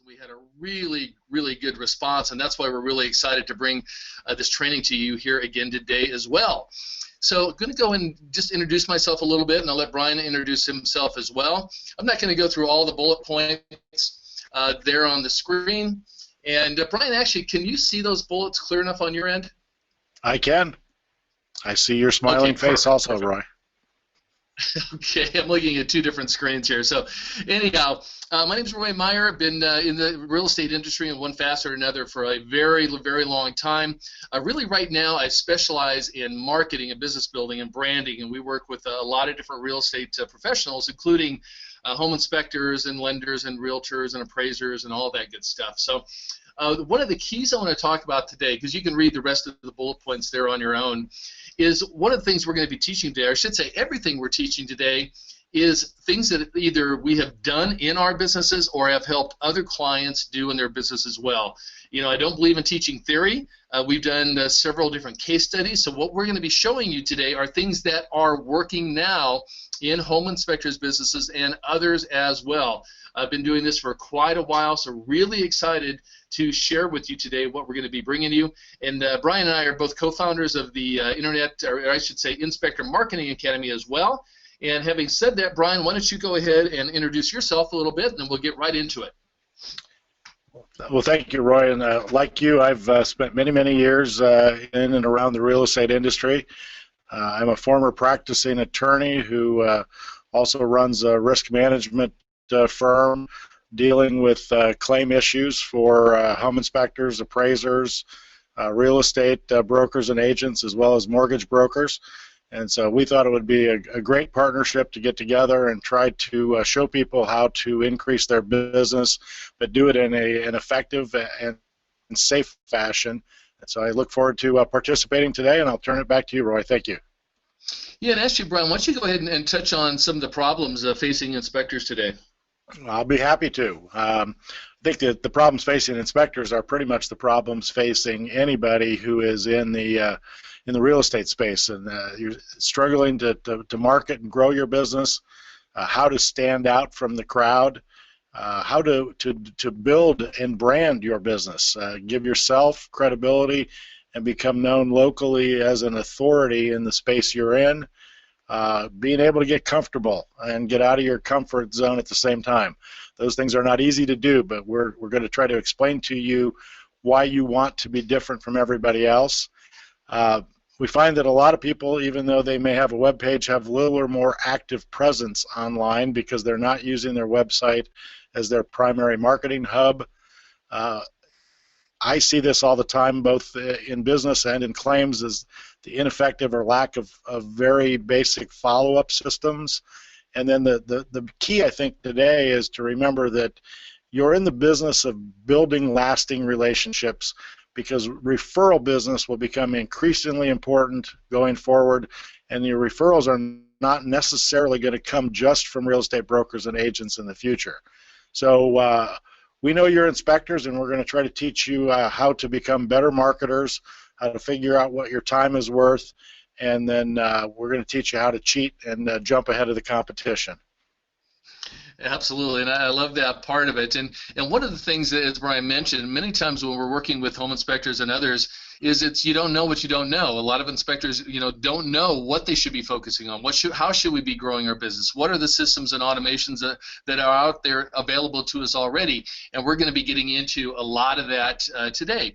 We had a really, really good response, and that's why we're really excited to bring this training to you here again today as well. So I'm going to go and just introduce myself a little bit, and I'll let Brian introduce himself as well. I'm not going to go through all the bullet points there on the screen. And Brian, actually, can you see those bullets clear enough on your end? I can. I see your smiling face also, Roy. Okay, I'm looking at two different screens here. So anyhow, my name is Roy Meyer. I've been in the real estate industry in one facet or another for a very, very long time. Really right now I specialize in marketing and business building and branding, and we work with a lot of different real estate professionals, including home inspectors and lenders and realtors and appraisers and all that good stuff. So one of the keys I want to talk about today, because you can read the rest of the bullet points there on your own, is one of the things we're going to be teaching today, or I should say everything we're teaching today, is things that either we have done in our businesses or have helped other clients do in their business as well. You know, I don't believe in teaching theory. We've done several different case studies, so what we're going to be showing you today are things that are working now in home inspectors' businesses and others as well. I've been doing this for quite a while, so really excited to share with you today what we're going to be bringing you. And Brian and I are both co-founders of the Internet, or I should say Inspector Marketing Academy as well. And having said that, Brian, why don't you go ahead and introduce yourself a little bit, and then we'll get right into it. Well, thank you, Roy. And like you, I've spent many, many years in and around the real estate industry. I'm a former practicing attorney who also runs a risk management firm dealing with claim issues for home inspectors, appraisers, real estate brokers and agents, as well as mortgage brokers. And so we thought it would be a great partnership to get together and try to show people how to increase their business, but do it in an effective and safe fashion. And so I look forward to participating today, and I'll turn it back to you, Roy. Thank you. Yeah, and actually, Brian, why don't you go ahead and touch on some of the problems facing inspectors today? I'll be happy to. I think that the problems facing inspectors are pretty much the problems facing anybody who is in the real estate space, and you're struggling to market and grow your business, how to stand out from the crowd, how to build and brand your business, give yourself credibility and become known locally as an authority in the space you're in, being able to get comfortable and get out of your comfort zone at the same time. Those things are not easy to do, but we're going to try to explain to you why you want to be different from everybody else. We find that a lot of people, even though they may have a web page, have little or more active presence online because they're not using their website as their primary marketing hub. I see this all the time, both in business and in claims, as the ineffective or lack of very basic follow-up systems. And then the key, I think, today is to remember that you're in the business of building lasting relationships, because referral business will become increasingly important going forward, and your referrals are not necessarily going to come just from real estate brokers and agents in the future. So we know you're inspectors, and we're going to try to teach you how to become better marketers, how to figure out what your time is worth, and then we're going to teach you how to cheat and jump ahead of the competition. Absolutely, and I love that part of it. And one of the things that, as Brian mentioned, many times when we're working with home inspectors and others, is you don't know what you don't know. A lot of inspectors, don't know what they should be focusing on. How should we be growing our business? What are the systems and automations that are out there available to us already? And we're going to be getting into a lot of that today.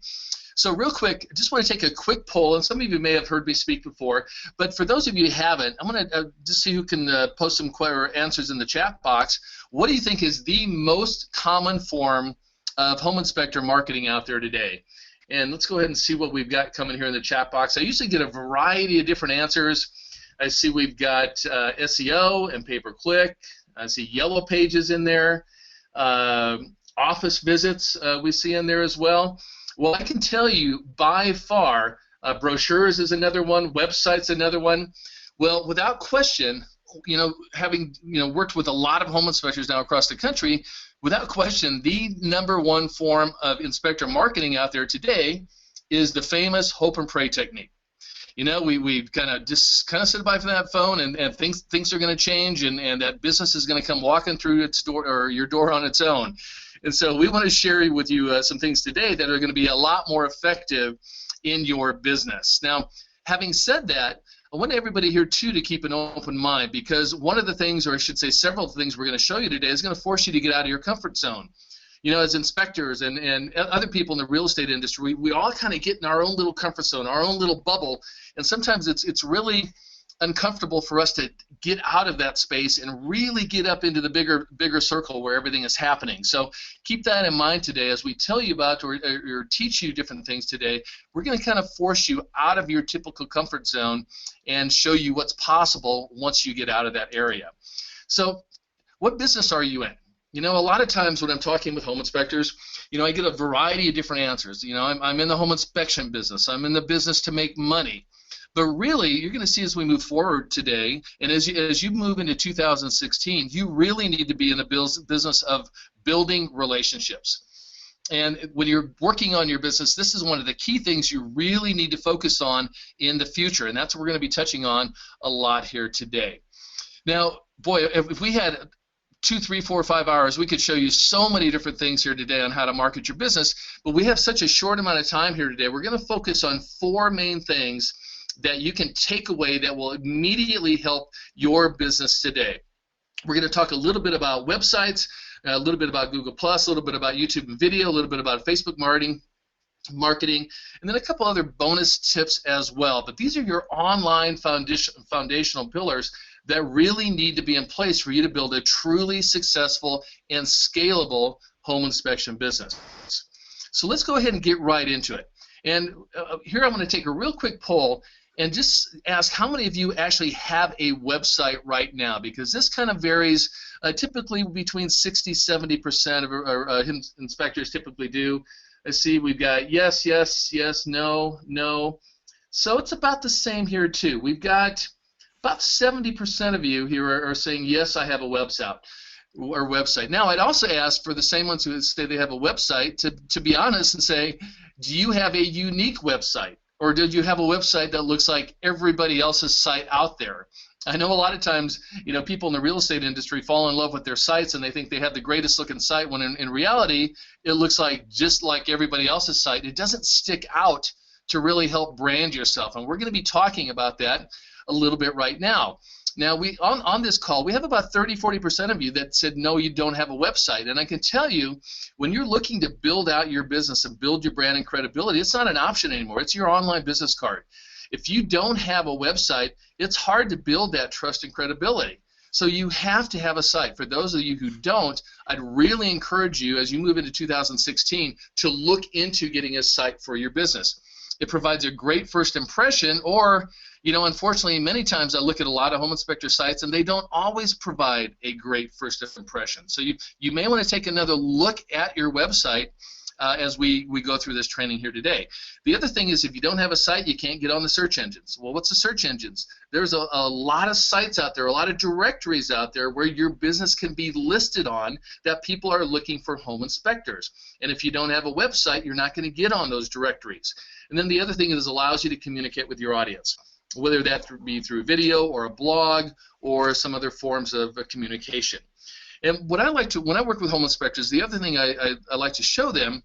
So real quick, I just want to take a quick poll, and some of you may have heard me speak before, but for those of you who haven't, I'm going to just see who can post some answers in the chat box. What do you think is the most common form of home inspector marketing out there today? And let's go ahead and see what we've got coming here in the chat box. I usually get a variety of different answers. I see we've got SEO and pay-per-click. I see yellow pages in there. Office visits we see in there as well. Well, I can tell you by far, brochures is another one, websites another one. Well, without question, having worked with a lot of home inspectors now across the country, without question, the #1 form of inspector marketing out there today is the famous hope and pray technique. We kind of sit by for that phone, and things are going to change, and that business is going to come walking through its door or your door on its own. And so we want to share with you some things today that are going to be a lot more effective in your business. Now, having said that, I want everybody here, too, to keep an open mind, because one of the things, or I should say several things we're going to show you today is going to force you to get out of your comfort zone. You know, as inspectors and other people in the real estate industry, we all kind of get in our own little comfort zone, our own little bubble, and sometimes it's really uncomfortable for us to get out of that space and really get up into the bigger circle where everything is happening. So keep that in mind today as we tell you about or teach you different things today. We're going to kind of force you out of your typical comfort zone and show you what's possible once you get out of that area. So what business are you in? You know, a lot of times when I'm talking with home inspectors, you know, I get a variety of different answers. You know, I'm in the home inspection business. I'm in the business to make money. But really, you're going to see as we move forward today, and as you move into 2016, you really need to be in the business of building relationships. And when you're working on your business, this is one of the key things you really need to focus on in the future, and that's what we're going to be touching on a lot here today. Now, boy, if we had 2, 3, 4, 5 hours, we could show you so many different things here today on how to market your business, but we have such a short amount of time here today. We're going to focus on 4 main things that you can take away that will immediately help your business today. We're going to talk a little bit about websites, a little bit about Google+, a little bit about YouTube and video, a little bit about Facebook marketing, and then a couple other bonus tips as well. But these are your online foundational pillars that really need to be in place for you to build a truly successful and scalable home inspection business. So let's go ahead and get right into it. And here I'm going to take a real quick poll and just ask how many of you actually have a website right now, because this kind of varies. Typically between 60-70% of our inspectors typically do. I see we've got yes, yes, yes, no, no. So it's about the same here too. We've got about 70% of you here are saying yes, I have a website. Now I'd also ask for the same ones who say they have a website to be honest and say, do you have a unique website? Or did you have a website that looks like everybody else's site out there? I know a lot of times, you know, people in the real estate industry fall in love with their sites and they think they have the greatest looking site when in reality it looks like just like everybody else's site. It doesn't stick out to really help brand yourself, and we're going to be talking about that a little bit right now. Now, on this call, we have about 30-40% of you that said, no, you don't have a website. And I can tell you, when you're looking to build out your business and build your brand and credibility, it's not an option anymore. It's your online business card. If you don't have a website, it's hard to build that trust and credibility. So you have to have a site. For those of you who don't, I'd really encourage you, as you move into 2016, to look into getting a site for your business. It provides a great first impression, or, you know, unfortunately, many times I look at a lot of home inspector sites and they don't always provide a great first impression. So you may want to take another look at your website as we go through this training here today. The other thing is, if you don't have a site, you can't get on the search engines. Well, what's the search engines? There's a lot of sites out there, a lot of directories out there where your business can be listed on that people are looking for home inspectors. And if you don't have a website, you're not going to get on those directories. And then the other thing is, it allows you to communicate with your audience, whether that be through video or a blog or some other forms of communication. And what I like to, when I work with home inspectors, the other thing I like to show them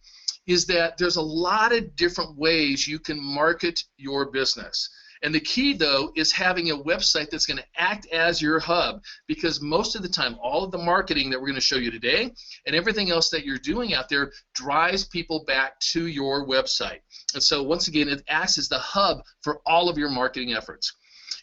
is that there's a lot of different ways you can market your business. And the key, though, is having a website that's going to act as your hub, because most of the time, all of the marketing that we're going to show you today and everything else that you're doing out there drives people back to your website. And so, once again, it acts as the hub for all of your marketing efforts.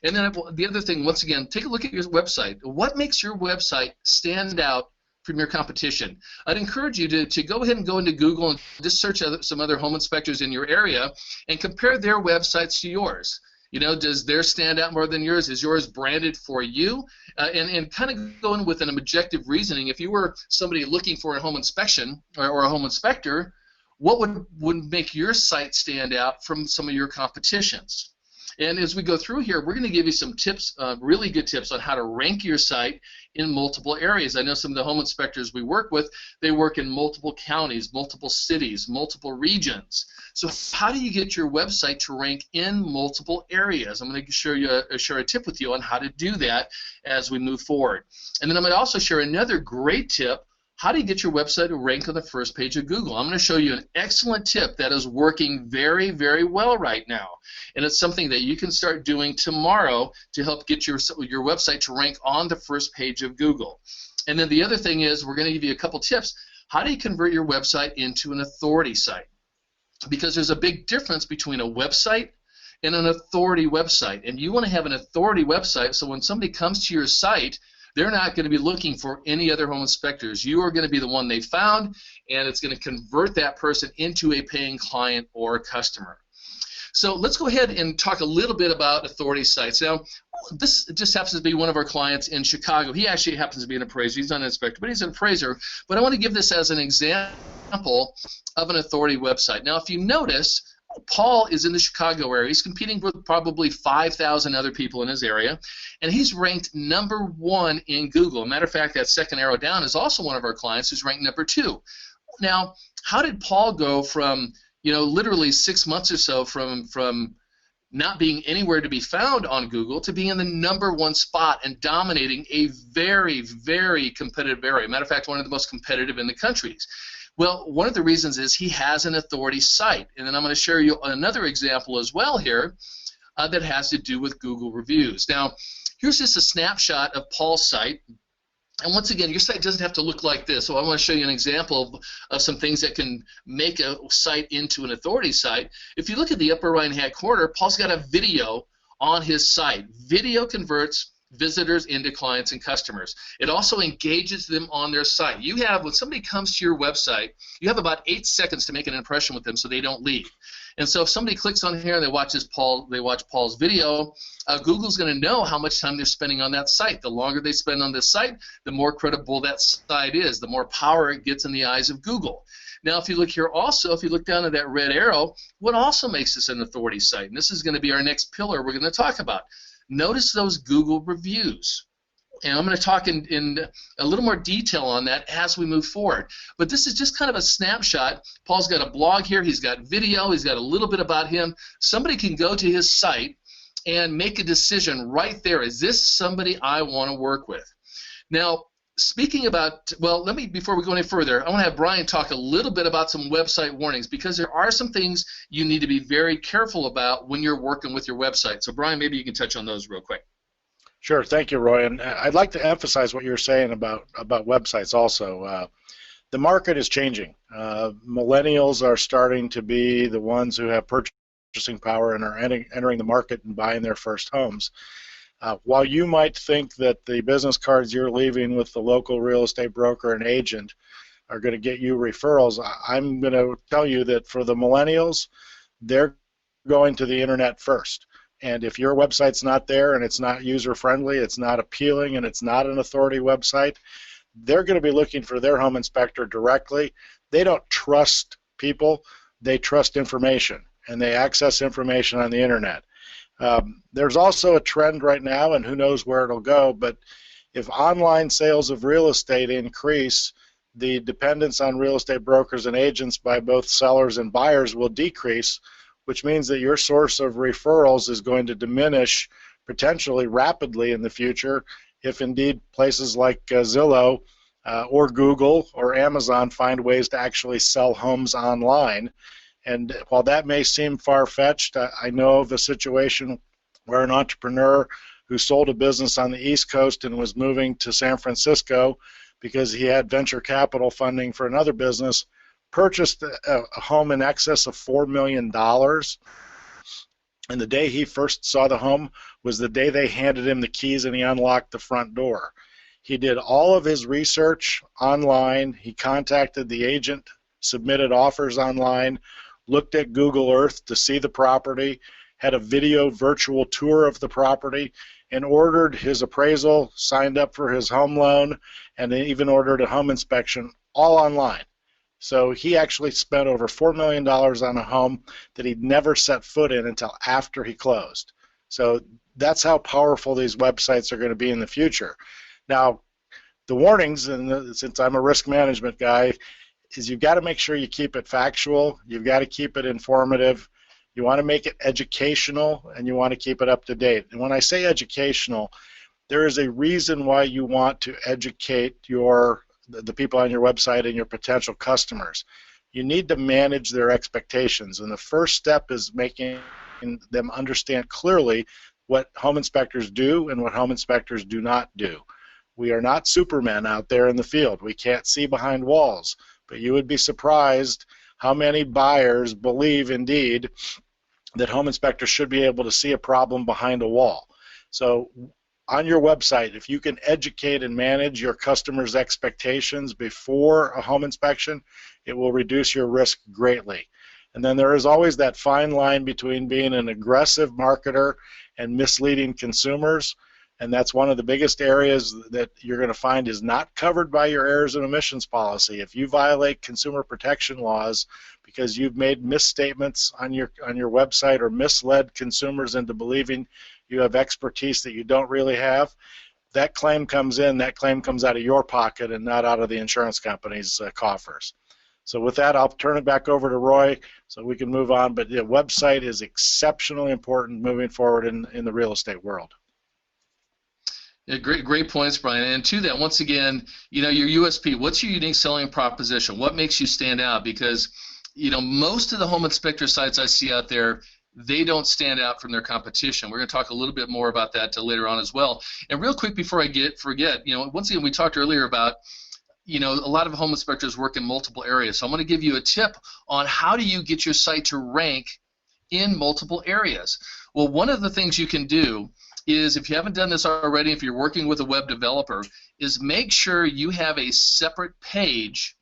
And then the other thing, once again, take a look at your website. What makes your website stand out from your competition? I'd encourage you to go ahead and go into Google and just search some other home inspectors in your area and compare their websites to yours. You know, does theirs stand out more than yours? Is yours branded for you? And kind of go in with an objective reasoning. If you were somebody looking for a home inspection or a home inspector, what would make your site stand out from some of your competitions? And as we go through here, we're going to give you some tips, really good tips on how to rank your site in multiple areas. I know some of the home inspectors we work with, they work in multiple counties, multiple cities, multiple regions. So how do you get your website to rank in multiple areas? I'm going to share a tip with you on how to do that as we move forward. And then I'm going to also share another great tip, how do you get your website to rank on the first page of Google? I'm going to show you an excellent tip that is working very, very well right now. And it's something that you can start doing tomorrow to help get your website to rank on the first page of Google. And then the other thing is, we're going to give you a couple tips. How do you convert your website into an authority site? Because there's a big difference between a website and an authority website. And you want to have an authority website so when somebody comes to your site, they're not going to be looking for any other home inspectors. You are going to be the one they found, and it's going to convert that person into a paying client or customer. So let's go ahead and talk a little bit about authority sites. Now, this just happens to be one of our clients in Chicago. He actually happens to be an appraiser. He's not an inspector, but he's an appraiser. But I want to give this as an example of an authority website. Now, if you notice, Paul is in the Chicago area. He's competing with probably 5,000 other people in his area, and he's ranked #1 in Google. Matter of fact, that second arrow down is also one of our clients who's ranked #2. Now, how did Paul go from, literally 6 months or so from not being anywhere to be found on Google to being in the #1 spot and dominating a very, very competitive area? Matter of fact, one of the most competitive in the country. Well, one of the reasons is he has an authority site. And then I'm going to share you another example as well here that has to do with Google reviews. Now, here's just a snapshot of Paul's site. And once again, your site doesn't have to look like this. So I want to show you an example of some things that can make a site into an authority site. If you look at the upper right-hand corner, Paul's got a video on his site. Video converts visitors into clients and customers. It also engages them on their site. When somebody comes to your website, you have about 8 seconds to make an impression with them so they don't leave. And so if somebody clicks on here and they watch Paul's video, Google's going to know how much time they're spending on that site. The longer they spend on this site, the more credible that site is, the more power it gets in the eyes of Google. Now, if you look here also, if you look down at that red arrow, what also makes this an authority site? And this is going to be our next pillar we're going to talk about. Notice those Google reviews. And I'm going to talk in a little more detail on that as we move forward. But this is just kind of a snapshot. Paul's got a blog here. He's got video. He's got a little bit about him. Somebody can go to his site and make a decision right there. Is this somebody I want to work with? Now, speaking about, before we go any further, I want to have Brian talk a little bit about some website warnings, because there are some things you need to be very careful about when you're working with your website. So, Brian, maybe you can touch on those real quick. Sure, thank you, Roy. And I'd like to emphasize what you're saying about websites also. The market is changing. Millennials are starting to be the ones who have purchasing power and are entering the market and buying their first homes. While you might think that the business cards you're leaving with the local real estate broker and agent are going to get you referrals, I'm going to tell you that for the millennials, they're going to the internet first. And if your website's not there and it's not user-friendly, it's not appealing, and it's not an authority website, they're going to be looking for their home inspector directly. They don't trust people. They trust information, and they access information on the internet. There's also a trend right now, and who knows where it'll go, but if online sales of real estate increase, the dependence on real estate brokers and agents by both sellers and buyers will decrease, which means that your source of referrals is going to diminish potentially rapidly in the future if indeed places like Zillow or Google or Amazon find ways to actually sell homes online. And while that may seem far-fetched, I know of a situation where an entrepreneur who sold a business on the East Coast and was moving to San Francisco because he had venture capital funding for another business, purchased a home in excess of $4 million. And the day he first saw the home was the day they handed him the keys and he unlocked the front door. He did all of his research online. He contacted the agent, submitted offers online, looked at Google Earth to see the property, had a video virtual tour of the property, and ordered his appraisal, signed up for his home loan, and even ordered a home inspection, all online. So he actually spent over $4 million on a home that he'd never set foot in until after he closed. So that's how powerful these websites are going to be in the future. Now, the warnings, and since I'm a risk management guy, is you've got to make sure you keep it factual, you've got to keep it informative, you want to make it educational, and you want to keep it up to date. And when I say educational, there is a reason why you want to educate the people on your website and your potential customers. You need to manage their expectations, and the first step is making them understand clearly what home inspectors do and what home inspectors do not do. We are not supermen out there in the field. We can't see behind walls, but you would be surprised how many buyers believe indeed that home inspectors should be able to see a problem behind a wall. So on your website, if you can educate and manage your customers' expectations before a home inspection, it will reduce your risk greatly. And then there is always that fine line between being an aggressive marketer and misleading consumers, and that's one of the biggest areas that you're going to find is not covered by your errors and omissions policy. If you violate consumer protection laws because you've made misstatements on your website or misled consumers into believing you have expertise that you don't really have, that claim comes in, that claim comes out of your pocket and not out of the insurance company's coffers. So with that, I'll turn it back over to Roy so we can move on, but the website is exceptionally important moving forward in the real estate world. Yeah, great points, Brian. And to that, once again, your USP. What's your unique selling proposition? What makes you stand out? Because most of the home inspector sites I see out there, they don't stand out from their competition. We're going to talk a little bit more about that later on as well. And real quick before I forget, once again, we talked earlier about a lot of home inspectors work in multiple areas. So I'm going to give you a tip on how do you get your site to rank in multiple areas. Well, one of the things you can do is, if you haven't done this already, if you're working with a web developer, is make sure you have a separate page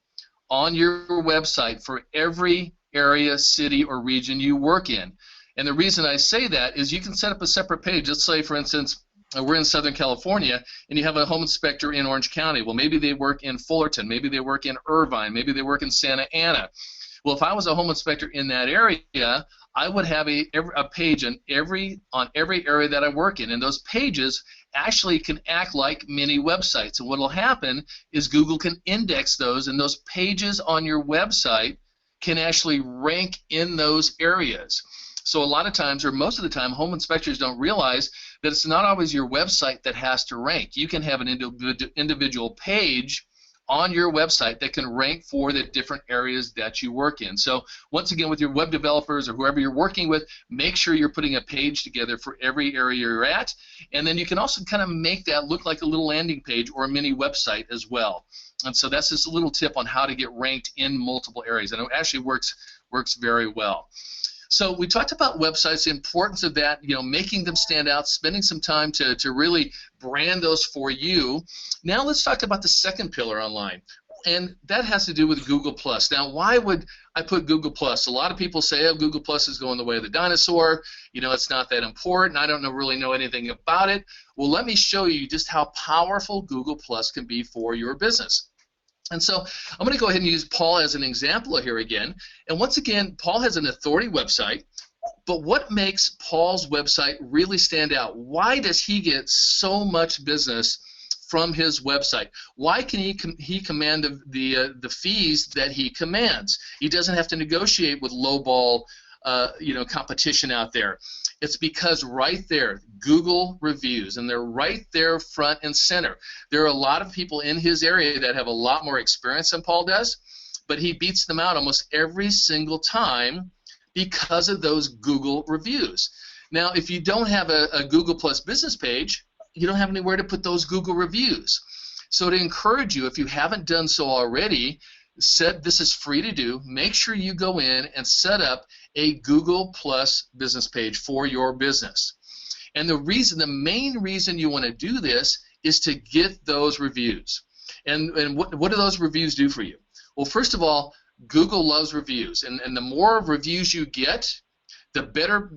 on your website for every area, city, or region you work in. And the reason I say that is you can set up a separate page. Let's say, for instance, we're in Southern California, and you have a home inspector in Orange County. Well, maybe they work in Fullerton, maybe they work in Irvine, maybe they work in Santa Ana. Well, if I was a home inspector in that area, I would have a page on every area that I work in, and those pages actually can act like mini websites. And what will happen is Google can index those, and those pages on your website can actually rank in those areas. So a lot of times, or most of the time, home inspectors don't realize that it's not always your website that has to rank. You can have an individual page on your website that can rank for the different areas that you work in. So once again, with your web developers or whoever you're working with, make sure you're putting a page together for every area you're at, and then you can also kind of make that look like a little landing page or a mini website as well. And so that's just a little tip on how to get ranked in multiple areas, and it actually works very well. So we talked about websites, the importance of that, making them stand out, spending some time to really brand those for you. Now let's talk about the second pillar online, and that has to do with Google+. Now, why would I put Google+? A lot of people say, oh, Google+ is going the way of the dinosaur. It's not that important. I don't really know anything about it. Well, let me show you just how powerful Google+ can be for your business. And so I'm going to go ahead and use Paul as an example here again. And once again, Paul has an authority website, but what makes Paul's website really stand out? Why does he get so much business from his website? Why can he command the fees that he commands? He doesn't have to negotiate with lowball competition out there. It's because right there, Google reviews, and they're right there front and center. There are a lot of people in his area that have a lot more experience than Paul does, but he beats them out almost every single time because of those Google reviews. Now, if you don't have a Google Plus business page, you don't have anywhere to put those Google reviews. So to encourage you, if you haven't done so already, this is free to do. Make sure you go in and set up a Google Plus business page for your business. And the main reason you want to do this is to get those reviews. And what do those reviews do for you? Well, first of all, Google loves reviews, and the more reviews you get, the better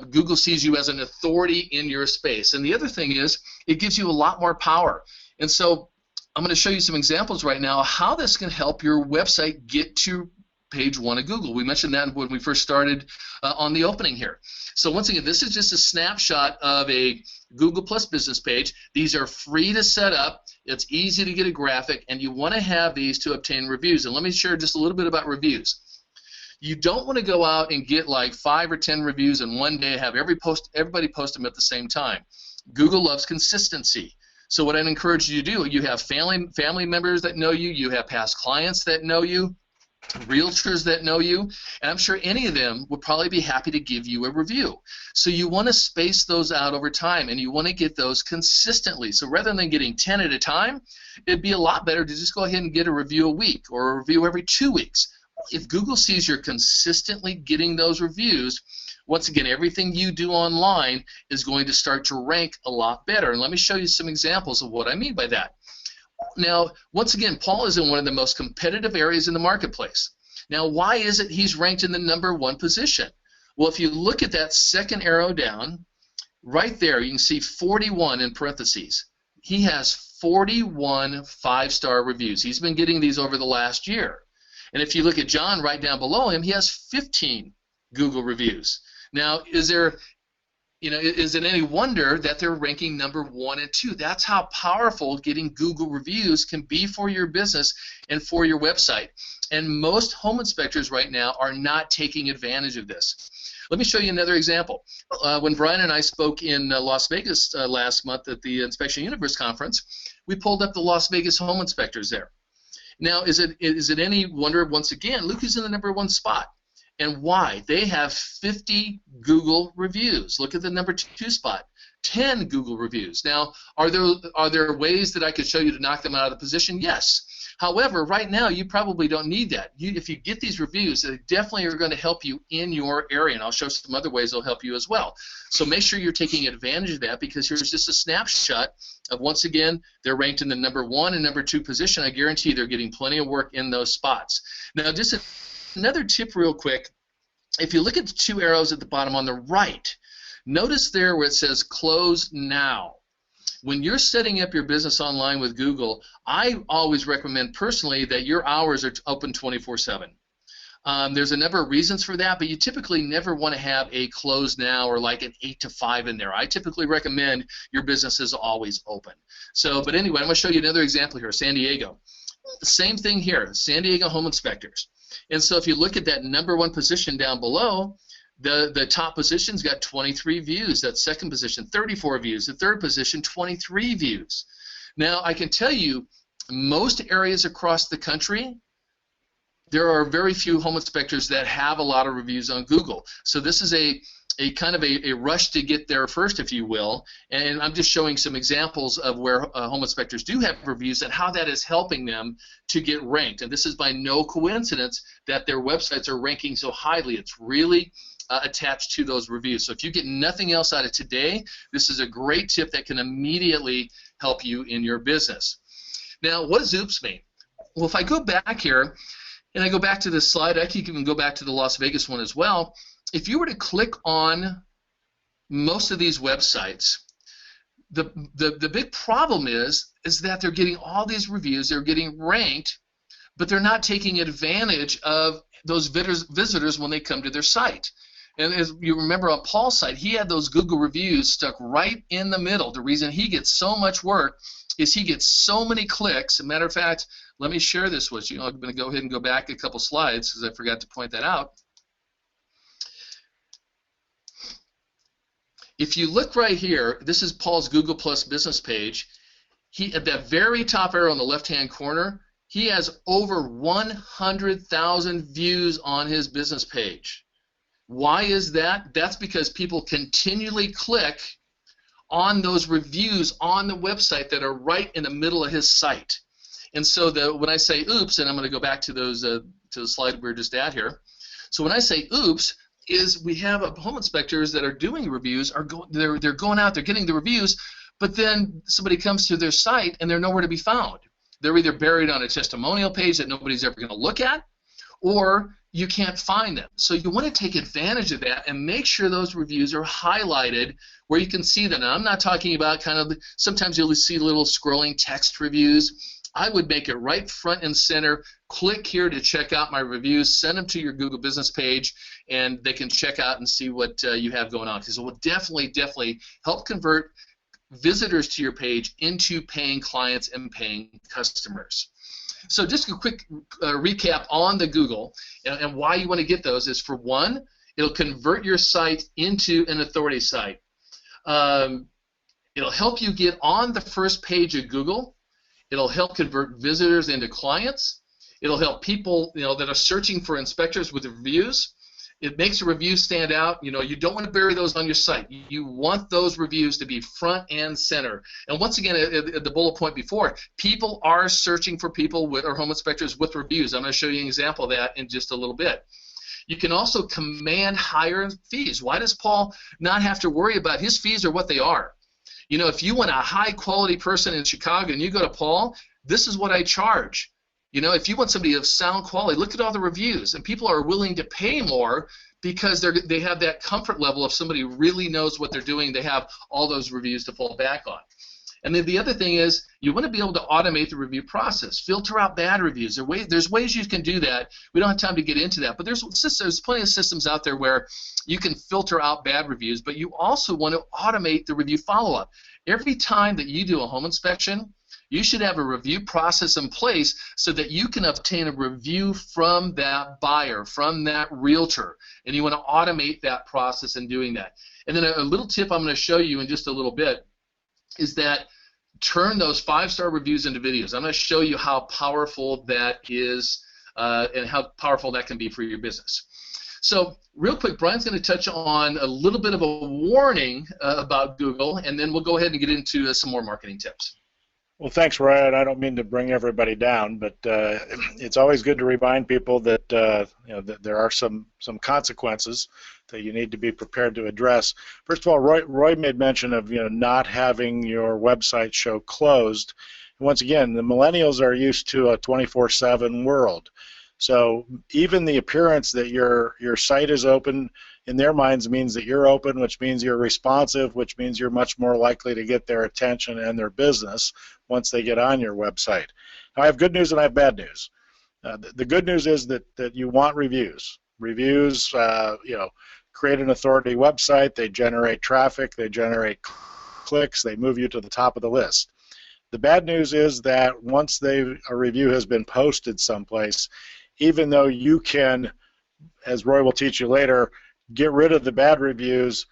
Google sees you as an authority in your space. And the other thing is, it gives you a lot more power. And so I'm going to show you some examples right now of how this can help your website get to page 1 of Google. We mentioned that when we first started on the opening here. So once again, this is just a snapshot of a Google Plus business page. These are free to set up. It's easy to get a graphic, and you want to have these to obtain reviews. And let me share just a little bit about reviews. You don't want to go out and get like 5 or 10 reviews in one day, have everybody post them at the same time. Google loves consistency. So what I'd encourage you to do, you have family members that know you, you have past clients that know you, realtors that know you, and I'm sure any of them would probably be happy to give you a review. So you want to space those out over time, and you want to get those consistently. So rather than getting 10 at a time, it'd be a lot better to just go ahead and get a review a week or a review every 2 weeks. If Google sees you're consistently getting those reviews, once again, everything you do online is going to start to rank a lot better. And let me show you some examples of what I mean by that. Now, once again, Paul is in one of the most competitive areas in the marketplace. Now, why is it he's ranked in the #1 position? Well, if you look at that second arrow down, right there, you can see 41 in parentheses. He has 41 5-star reviews. He's been getting these over the last year. And if you look at John right down below him, he has 15 Google reviews. Now, is it any wonder that they're ranking #1 and 2? That's how powerful getting Google reviews can be for your business and for your website. And most home inspectors right now are not taking advantage of this. Let me show you another example. When Brian and I spoke in Las Vegas last month at the Inspection Universe conference, we pulled up the Las Vegas home inspectors there. Now, is it any wonder, once again, Luke is in the #1 spot. And why? They have 50 Google reviews. Look at the #2 spot, 10 Google reviews. Now, are there ways that I could show you to knock them out of the position? Yes. However, right now you probably don't need that. If you get these reviews, they definitely are going to help you in your area, and I'll show some other ways they'll help you as well. So make sure you're taking advantage of that, because here's just a snapshot of, once again, they're ranked in the #1 and #2 position. I guarantee they're getting plenty of work in those spots. Now, just another tip real quick, if you look at the 2 arrows at the bottom on the right, notice there where it says close now. When you're setting up your business online with Google, I always recommend personally that your hours are open 24/7. There's a number of reasons for that, but you typically never want to have a close now or like an 8 to 5 in there. I typically recommend your business is always open. So, but anyway, I'm going to show you another example here, San Diego. Same thing here, San Diego home inspectors. And so if you look at that #1 position down below, the top position's got 23 views. That second position, 34 views. The third position, 23 views. Now, I can tell you, most areas across the country, there are very few home inspectors that have a lot of reviews on Google. So this is a kind of a rush to get there first, if you will, and I'm just showing some examples of where home inspectors do have reviews and how that is helping them to get ranked. And this is by no coincidence that their websites are ranking so highly. It's really attached to those reviews. So if you get nothing else out of today, this is a great tip that can immediately help you in your business. Now, what does OOPS mean? Well, if I go back here, and I go back to this slide, I can even go back to the Las Vegas one as well. If you were to click on most of these websites, the big problem is that they're getting all these reviews, they're getting ranked, but they're not taking advantage of those visitors when they come to their site. And as you remember on Paul's site, he had those Google reviews stuck right in the middle. The reason he gets so much work is he gets so many clicks. As a matter of fact, let me share this with you. I'm going to go ahead and go back a couple slides because I forgot to point that out. If you look right here, this is Paul's Google Plus business page. At that very top arrow in the left-hand corner, he has over 100,000 views on his business page. Why is that? That's because people continually click on those reviews on the website that are right in the middle of his site. And so when I say oops, and I'm going to go back to to the slide we were just at here. So when I say oops, is we have home inspectors that are doing reviews, they're going out, they're getting the reviews, but then somebody comes to their site and they're nowhere to be found. They're either buried on a testimonial page that nobody's ever going to look at, or you can't find them. So you want to take advantage of that and make sure those reviews are highlighted where you can see them. Now, I'm not talking about sometimes you'll see little scrolling text reviews. I would make it right front and center. Click here to check out my reviews. Send them to your Google business page, and they can check out and see what you have going on, because it will definitely help convert visitors to your page into paying clients and paying customers. So just a quick recap on the Google and why you want to get those is, for one, it'll convert your site into an authority site. It'll help you get on the first page of Google. It'll help convert visitors into clients. It'll help people, that are searching for inspectors with reviews. It makes a review stand out. You don't want to bury those on your site. You want those reviews to be front and center. And once again, at the bullet point before, people are searching for people or home inspectors with reviews. I'm going to show you an example of that in just a little bit. You can also command higher fees. Why does Paul not have to worry about his fees are what they are? If you want a high-quality person in Chicago and you go to Paul, this is what I charge. If you want somebody of sound quality, look at all the reviews, and people are willing to pay more because they have that comfort level of somebody who really knows what they're doing. They have all those reviews to fall back on. And then the other thing is you want to be able to automate the review process, filter out bad reviews. There's ways you can do that. We don't have time to get into that, but there's plenty of systems out there where you can filter out bad reviews, but you also want to automate the review follow-up. Every time that you do a home inspection, you should have a review process in place so that you can obtain a review from that buyer, from that realtor, and you want to automate that process in doing that. And then a little tip I'm going to show you in just a little bit is that turn those 5-star reviews into videos. I'm going to show you how powerful that is and how powerful that can be for your business. So real quick, Brian's going to touch on a little bit of a warning about Google, and then we'll go ahead and get into some more marketing tips. Well, thanks, Roy. I don't mean to bring everybody down, but it's always good to remind people that that there are some consequences that you need to be prepared to address. First of all, Roy made mention of not having your website show closed. And once again, the millennials are used to a 24/7 world, so even the appearance that your site is open in their minds means that you're open, which means you're responsive, which means you're much more likely to get their attention and their business once they get on your website. Now, I have good news and I have bad news. The good news is that you want reviews. Reviews, create an authority website, they generate traffic, they generate clicks, they move you to the top of the list. The bad news is that once a review has been posted someplace, even though you can, as Roy will teach you later, get rid of the bad reviews,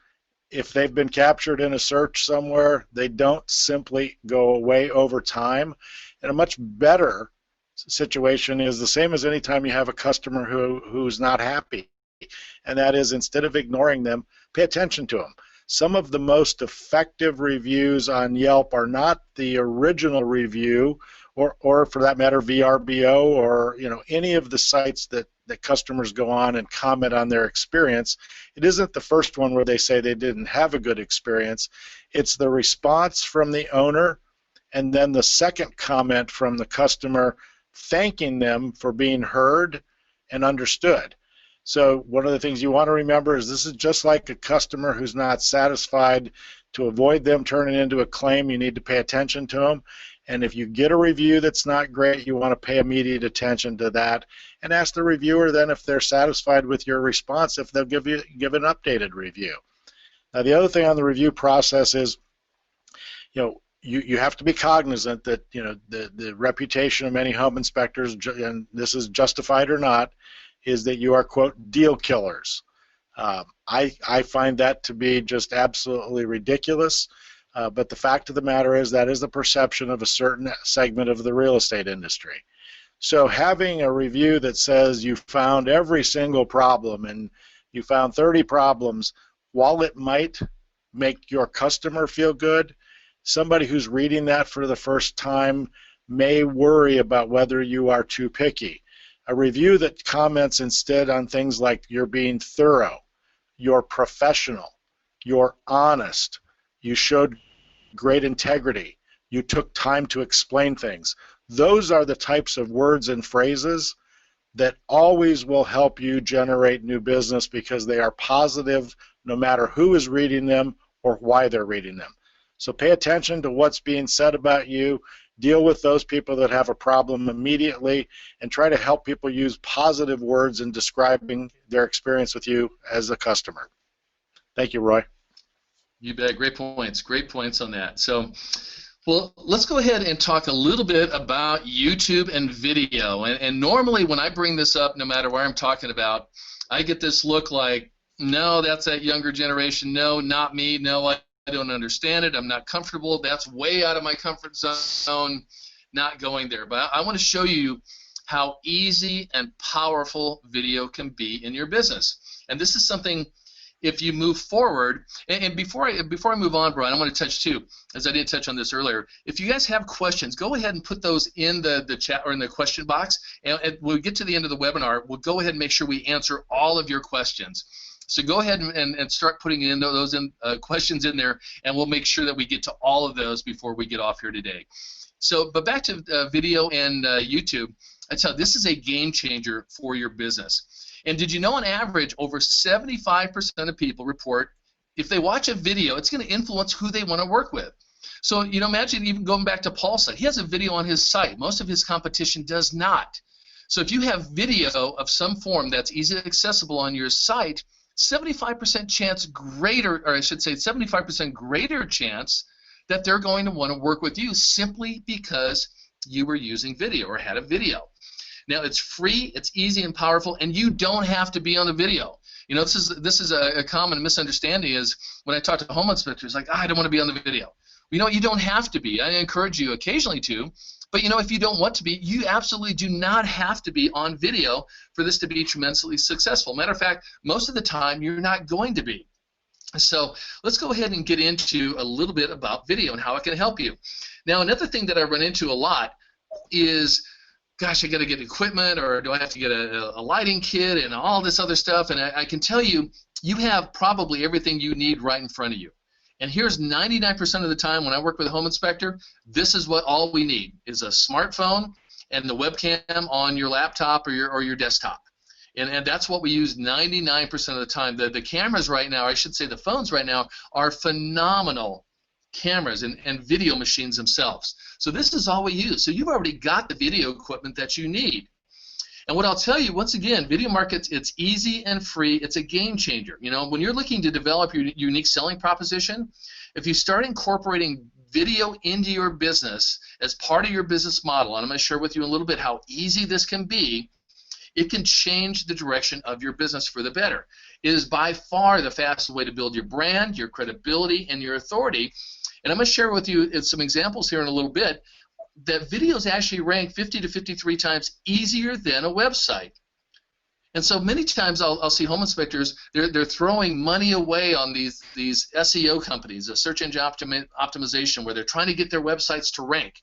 if they've been captured in a search somewhere, they don't simply go away over time. And a much better situation is the same as any time you have a customer who's not happy, and that is, instead of ignoring them, pay attention to them. Some of the most effective reviews on Yelp are not the original review, or for that matter, VRBO, or any of the sites that customers go on and comment on their experience. It isn't the first one where they say they didn't have a good experience. It's the response from the owner, and then the second comment from the customer thanking them for being heard and understood. So one of the things you want to remember is this is just like a customer who's not satisfied. To avoid them turning into a claim, you need to pay attention to them. And if you get a review that's not great, you want to pay immediate attention to that and ask the reviewer then if they're satisfied with your response, if they'll give an updated review. Now, the other thing on the review process is, you have to be cognizant that the reputation of many home inspectors, and this is justified or not, is that you are, quote, deal killers. I find that to be just absolutely ridiculous. But the fact of the matter is that is the perception of a certain segment of the real estate industry. So having a review that says you found every single problem and you found 30 problems, while it might make your customer feel good, somebody who's reading that for the first time may worry about whether you are too picky. A review that comments instead on things like you're being thorough, you're professional, you're honest, you showed great integrity, you took time to explain things. Those are the types of words and phrases that always will help you generate new business because they are positive no matter who is reading them or why they're reading them. So pay attention to what's being said about you, deal with those people that have a problem immediately, and try to help people use positive words in describing their experience with you as a customer. Thank you, Roy. You bet. Great points. Great points on that. So, well, let's go ahead and talk a little bit about YouTube and video. And normally when I bring this up, no matter what I'm talking about, I get this look like, no, that's that younger generation. No, not me. No, don't understand it. I'm not comfortable. That's way out of my comfort zone. Not going there. But I want to show you how easy and powerful video can be in your business. And this is something, if you move forward, and before I move on, Brian, I want to touch too, as I did touch on this earlier. If you guys have questions, go ahead and put those in the chat or in the question box, and when we get to the end of the webinar, we'll go ahead and make sure we answer all of your questions. So go ahead and start putting in those questions in there, and we'll make sure that we get to all of those before we get off here today. So, but back to video and YouTube, I tell you, this is a game changer for your business. And did you know on average, over 75% of people report if they watch a video, it's going to influence who they want to work with. So, you know, imagine even going back to Paul's site. He has a video on his site. Most of his competition does not. So if you have video of some form that's easily accessible on your site, 75% chance greater, or I should say 75% greater chance that they're going to want to work with you simply because you were using video or had a video. Now it's free, it's easy and powerful, and you don't have to be on the video. You know, this is a common misunderstanding is when I talk to home inspectors, like, I don't want to be on the video. You know, you don't have to be. I encourage you occasionally to, but you know, if you don't want to be, you absolutely do not have to be on video for this to be tremendously successful. Matter of fact, most of the time you're not going to be. So let's go ahead and get into a little bit about video and how it can help you. Now, another thing that I run into a lot is, gosh, I got to get equipment, or do I have to get a lighting kit and all this other stuff? And I can tell you, you have probably everything you need right in front of you. And here's 99% of the time when I work with a home inspector, this is what all we need is a smartphone and the webcam on your laptop or your desktop. And that's what we use 99% of the time. The cameras right now, I should say the phones right now, are phenomenal cameras and video machines themselves. So this is all we use. So you've already got the video equipment that you need. And what I'll tell you, once again, video markets, it's easy and free. It's a game changer. You know, when you're looking to develop your unique selling proposition, if you start incorporating video into your business as part of your business model, and I'm going to share with you a little bit how easy this can be, it can change the direction of your business for the better. It is by far the fastest way to build your brand, your credibility, and your authority. And I'm going to share with you some examples here in a little bit that videos actually rank 50 to 53 times easier than a website. And so many times I'll see home inspectors, they're throwing money away on these SEO companies, the search engine optimization, where they're trying to get their websites to rank.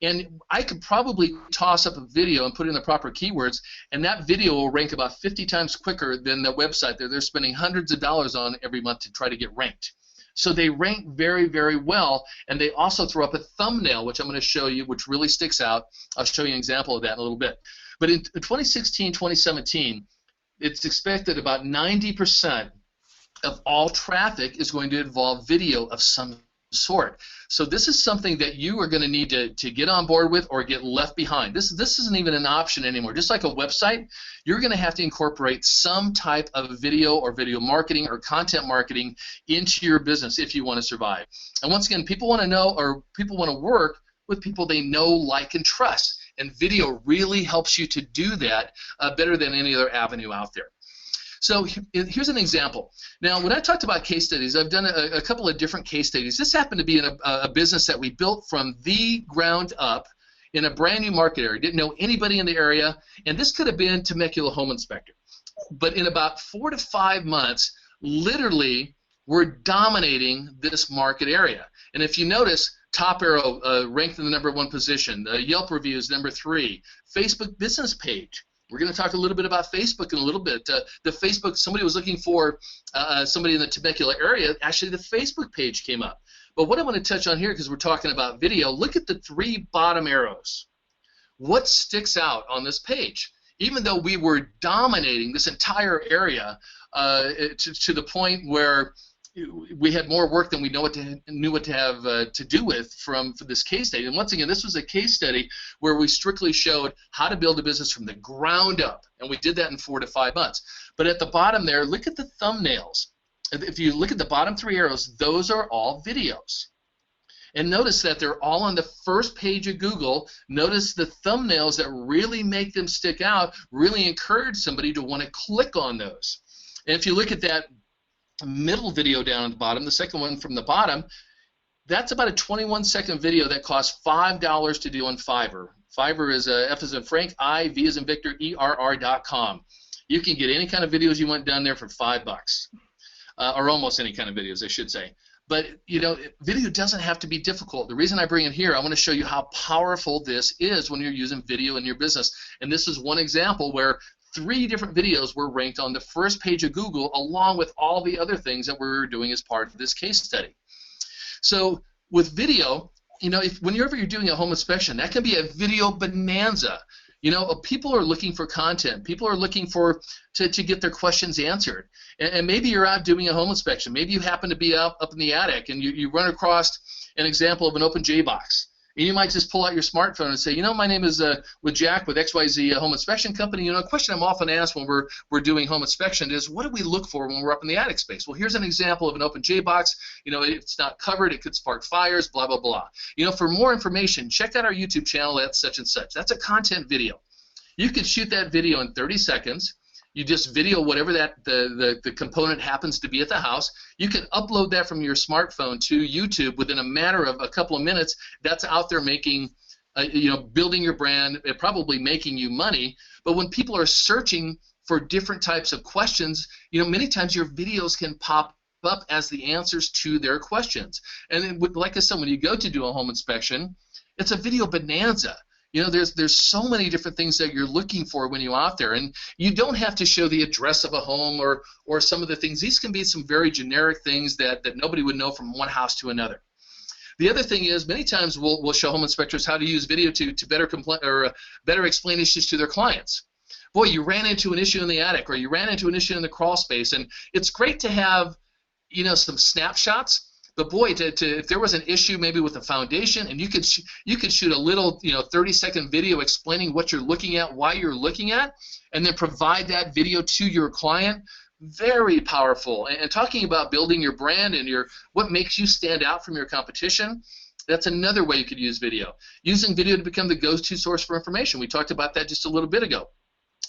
And I could probably toss up a video and put in the proper keywords, and that video will rank about 50 times quicker than the website that they're spending hundreds of dollars on every month to try to get ranked. So they rank very, very well, and they also throw up a thumbnail, which I'm going to show you, which really sticks out. I'll show you an example of that in a little bit. But in 2016, 2017, it's expected about 90% of all traffic is going to involve video of some sort. So this is something that you are going to need to get on board with or get left behind. This isn't even an option anymore. Just like a website, you're going to have to incorporate some type of video or video marketing or content marketing into your business if you want to survive. And once again, people want to know, or people want to work with people they know, like, and trust. And video really helps you to do that better than any other avenue out there. So here's an example. Now, when I talked about case studies, I've done a couple of different case studies. This happened to be in a business that we built from the ground up in a brand new market area. Didn't know anybody in the area, and this could have been Temecula Home Inspector. But in about 4 to 5 months, literally, we're dominating this market area. And if you notice, top arrow ranked in the #1 position. Yelp reviews #3. Facebook business page. We're going to talk a little bit about Facebook in a little bit. The Facebook, somebody was looking for somebody in the Temecula area. Actually, the Facebook page came up. But what I want to touch on here, because we're talking about video, look at the 3 bottom arrows. What sticks out on this page? Even though we were dominating this entire area to the point where we had more work than we knew what to have to do with for this case study. And once again, this was a case study where we strictly showed how to build a business from the ground up, and we did that in 4 to 5 months. But at the bottom there, look at the thumbnails. If you look at the bottom 3 arrows, those are all videos. And notice that they're all on the first page of Google. Notice the thumbnails that really make them stick out, really encourage somebody to want to click on those. And if you look at that middle video down at the bottom, the second one from the bottom, that's about a 21-second video that costs $5 to do on Fiverr. Fiverr is F as in Frank, I, V as in Victor, ERR.com. You can get any kind of videos you want done there for $5, or almost any kind of videos, I should say. But you know, video doesn't have to be difficult. The reason I bring it here, I want to show you how powerful this is when you're using video in your business. And this is one example where 3 different videos were ranked on the first page of Google, along with all the other things that we're doing as part of this case study. So with video, you know, whenever you're doing a home inspection, that can be a video bonanza. You know, people are looking for content. People are looking for to get their questions answered. And maybe you're out doing a home inspection. Maybe you happen to be up in the attic and you run across an example of an open J box. And you might just pull out your smartphone and say, you know, my name is with Jack with XYZ Home Inspection Company. You know, a question I'm often asked when we're doing home inspection is, what do we look for when we're up in the attic space? Well, here's an example of an open J box. You know, it's not covered. It could spark fires, blah, blah, blah. You know, for more information, check out our YouTube channel at such and such. That's a content video. You can shoot that video in 30 seconds. You just video whatever that the component happens to be at the house. You can upload that from your smartphone to YouTube within a matter of a couple of minutes. That's out there making, you know, building your brand, probably making you money. But when people are searching for different types of questions, you know, many times your videos can pop up as the answers to their questions. And then, like I said, when you go to do a home inspection, it's a video bonanza. You know, there's so many different things that you're looking for when you're out there, and you don't have to show the address of a home or some of the things. These can be some very generic things that nobody would know from one house to another. The other thing is, many times we'll show home inspectors how to use video to better explain issues to their clients. Boy, you ran into an issue in the attic, or you ran into an issue in the crawl space, and it's great to have, you know, some snapshots. But boy, if there was an issue maybe with the foundation, and you could shoot a little, you know, 30-second video explaining what you're looking at, why you're looking at, and then provide that video to your client. Very powerful. And talking about building your brand and what makes you stand out from your competition, that's another way you could use video. Using video to become the go-to source for information. We talked about that just a little bit ago.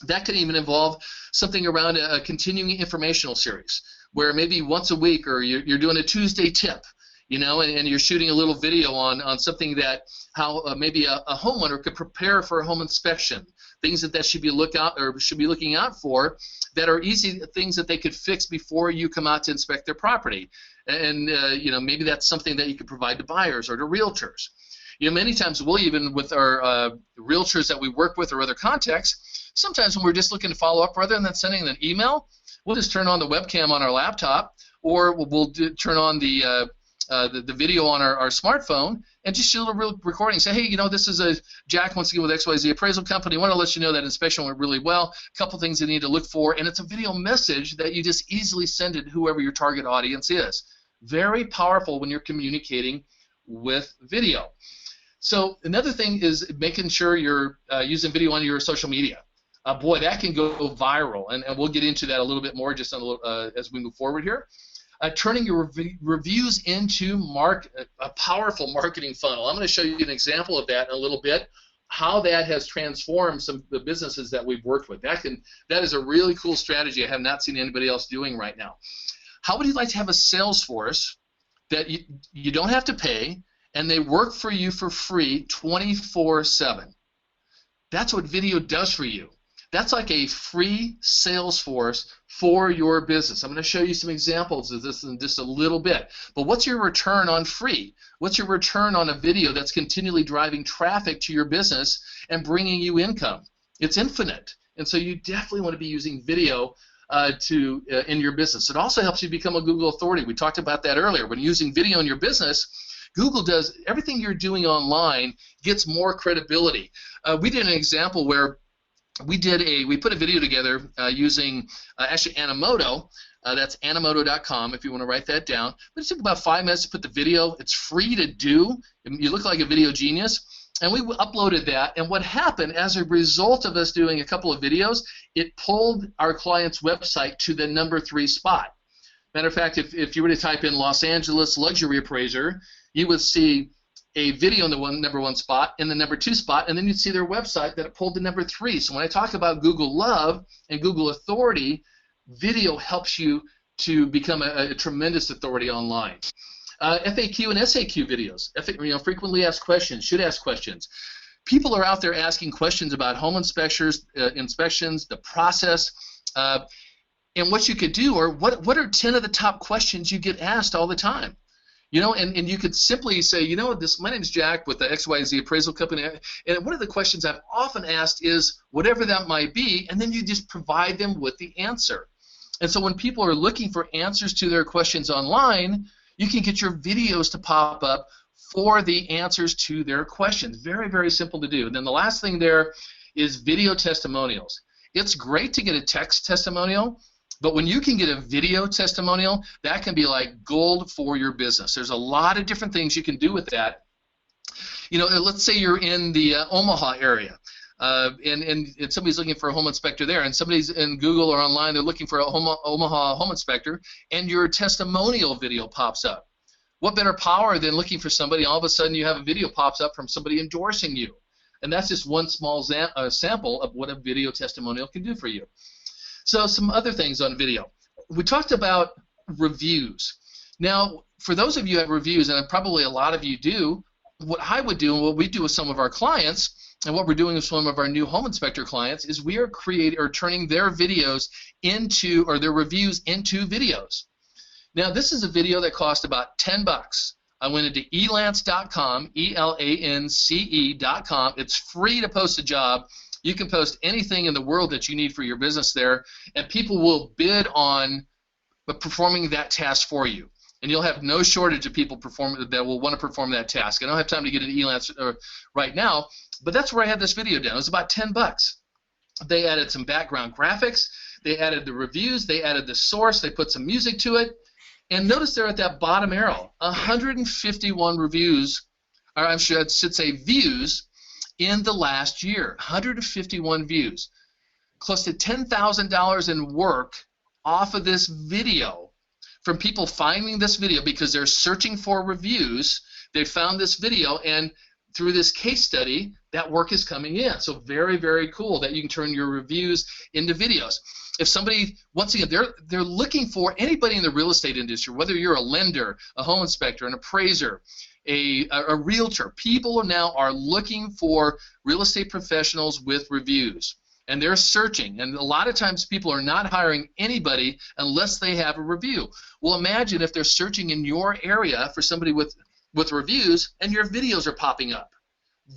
That could even involve something around a continuing informational series, where maybe once a week, or you're doing a Tuesday tip, you know, and you're shooting a little video on something that how maybe a homeowner could prepare for a home inspection, things that should be looking out for that are easy things that they could fix before you come out to inspect their property, and you know, maybe that's something that you could provide to buyers or to realtors. You know, many times we'll even, with our realtors that we work with or other contacts, sometimes when we're just looking to follow up, rather than sending an email, we'll just turn on the webcam on our laptop, or we'll turn on the video on our smartphone and just shoot a little recording. Say, hey, you know, this is Jack once again with XYZ Appraisal Company. I want to let you know that inspection went really well. A couple things you need to look for, and it's a video message that you just easily send it to whoever your target audience is. Very powerful when you're communicating with video. So another thing is making sure you're using video on your social media. Boy, that can go viral, and we'll get into that a little bit more just as we move forward here. Turning your reviews into a powerful marketing funnel. I'm going to show you an example of that in a little bit, how that has transformed some of the businesses that we've worked with. That is a really cool strategy I have not seen anybody else doing right now. How would you like to have a sales force that you don't have to pay, and they work for you for free 24/7? That's what video does for you. That's like a free sales force for your business. I'm going to show you some examples of this in just a little bit. But what's your return on free? What's your return on a video that's continually driving traffic to your business and bringing you income? It's infinite. And so you definitely want to be using video in your business. It also helps you become a Google authority. We talked about that earlier. When using video in your business, Google does everything you're doing online gets more credibility. We did an example where we put a video together using actually Animoto. That's Animoto.com if you want to write that down. But it took about 5 minutes to put the video. It's free to do. You look like a video genius. And we uploaded that. And what happened as a result of us doing a couple of videos, it pulled our client's website to the number 3 spot. Matter of fact, if you were to type in Los Angeles luxury appraiser, you would see a video in the number 1 spot, in the number 2 spot, and then you'd see their website that it pulled to number 3. So when I talk about Google Love and Google Authority, video helps you to become a tremendous authority online. FAQ and SAQ videos, frequently asked questions, should ask questions. People are out there asking questions about home inspections, the process, and what you could do, or what are 10 of the top questions you get asked all the time. And you could simply say, my name is Jack with the XYZ Appraisal Company, and one of the questions I've often asked is whatever that might be, and then you just provide them with the answer. And so when people are looking for answers to their questions online, you can get your videos to pop up for the answers to their questions. Very, very simple to do. And then the last thing there is video testimonials. It's great to get a text testimonial, but when you can get a video testimonial, that can be like gold for your business. There's a lot of different things you can do with that. Let's say you're in the Omaha area, and somebody's looking for a home inspector there, and somebody's in Google or online, they're looking for a Omaha home inspector, and your testimonial video pops up. What better power than looking for somebody, all of a sudden you have a video pops up from somebody endorsing you. And that's just one small sample of what a video testimonial can do for you. So some other things on video. We talked about reviews. Now, for those of you who have reviews, and probably a lot of you do, what I would do and what we do with some of our clients, and what we're doing with some of our new home inspector clients, is we are turning their videos into, or their reviews into videos. Now, this is a video that cost about $10. I went into elance.com, elance.com. It's free to post a job. You can post anything in the world that you need for your business there, and people will bid on performing that task for you. And you'll have no shortage of people that will want to perform that task. I don't have time to get into Elance right now, but that's where I had this video down. It was about $10. They added some background graphics. They added the reviews. They added the source. They put some music to it. And notice there at that bottom arrow, 151 reviews, or I should say views, in the last year. 151 views. Close to $10,000 in work off of this video from people finding this video because they're searching for reviews. They found this video, and through this case study, that work is coming in. So very, very cool that you can turn your reviews into videos. If somebody, once again, they're looking for anybody in the real estate industry, whether you're a lender, a home inspector, an appraiser, a realtor, people now are looking for real estate professionals with reviews. And they're searching, and a lot of times people are not hiring anybody unless they have a review. Well, imagine if they're searching in your area for somebody with reviews and your videos are popping up.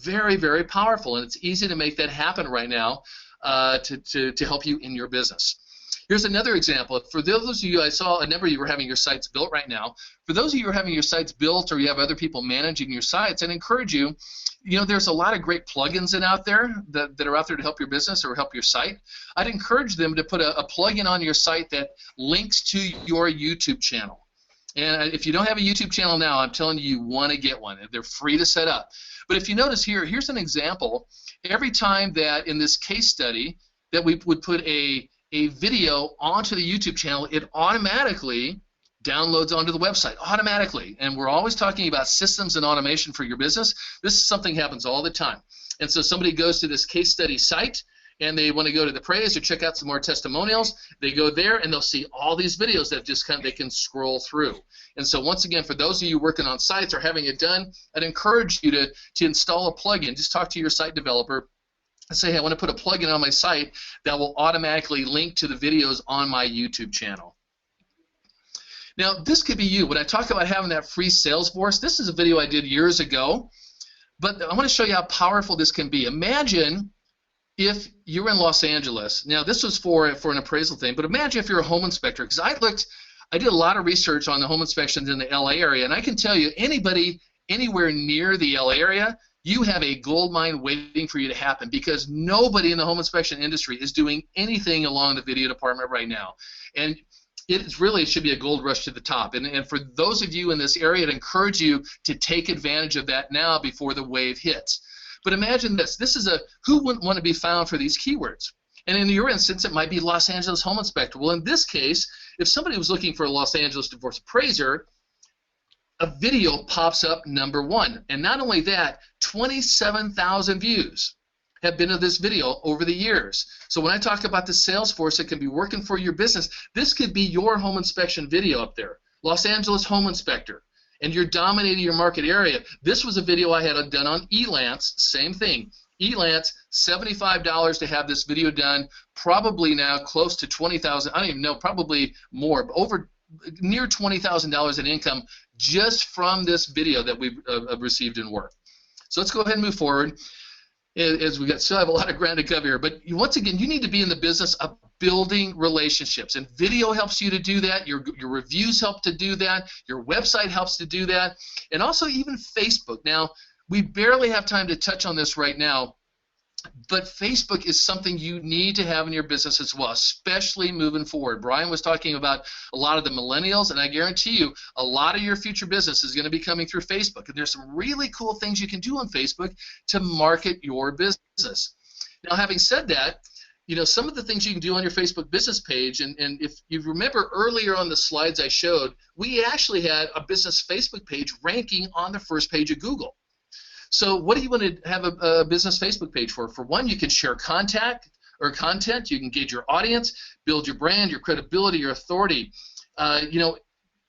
Very, very powerful, and it's easy to make that happen right now to help you in your business. Here's another example. For those of you, I saw a number of you were having your sites built right now. For those of you who are having your sites built or you have other people managing your sites, I'd encourage you, there's a lot of great plugins out there that are out there to help your business or help your site. I'd encourage them to put a plugin on your site that links to your YouTube channel. And if you don't have a YouTube channel now, I'm telling you, you want to get one. They're free to set up. But if you notice here's an example. Every time that in this case study that we would put a video onto the YouTube channel, it automatically downloads onto the website, automatically. And we're always talking about systems and automation for your business. This is something that happens all the time. And so somebody goes to this case study site, and they want to go to the praise or check out some more testimonials. They go there, and they'll see all these videos that just they can scroll through. And so once again, for those of you working on sites or having it done, I'd encourage you to install a plugin. Just talk to your site developer and say, hey, I want to put a plugin on my site that will automatically link to the videos on my YouTube channel. Now, this could be you. When I talk about having that free Salesforce, this is a video I did years ago, but I want to show you how powerful this can be. Imagine if you're in Los Angeles. Now, this was for an appraisal thing, but imagine if you're a home inspector, because I did a lot of research on the home inspections in the LA area, and I can tell you, anybody anywhere near the LA area, you have a gold mine waiting for you to happen, because nobody in the home inspection industry is doing anything along the video department right now. And it really should be a gold rush to the top. And for those of you in this area, I'd encourage you to take advantage of that now before the wave hits. But imagine this. This is who wouldn't want to be found for these keywords? And in your instance, it might be Los Angeles home inspector. Well, in this case, if somebody was looking for a Los Angeles divorce appraiser, a video pops up #1. And not only that, 27,000 views. have been of this video over the years. So when I talk about the sales force that can be working for your business, this could be your home inspection video up there. Los Angeles Home Inspector, and you're dominating your market area. This was a video I had done on Elance, same thing. Elance, $75 to have this video done, probably now close to $20,000, I don't even know, probably more, but over near $20,000 in income just from this video that we've received in work. So let's go ahead and move forward, as we still have a lot of ground to cover here. But once again, you need to be in the business of building relationships, and video helps you to do that. Your reviews help to do that. Your website helps to do that, and also even Facebook. Now, we barely have time to touch on this right now, but Facebook is something you need to have in your business as well, especially moving forward. Brian was talking about a lot of the millennials, and I guarantee you a lot of your future business is going to be coming through Facebook. And there's some really cool things you can do on Facebook to market your business. Now, having said that, you know, some of the things you can do on your Facebook business page, and if you remember earlier on the slides I showed, we actually had a business Facebook page ranking on the first page of Google. So what do you want to have a business Facebook page for? For one, you can share content, you can engage your audience, build your brand, your credibility, your authority. You know,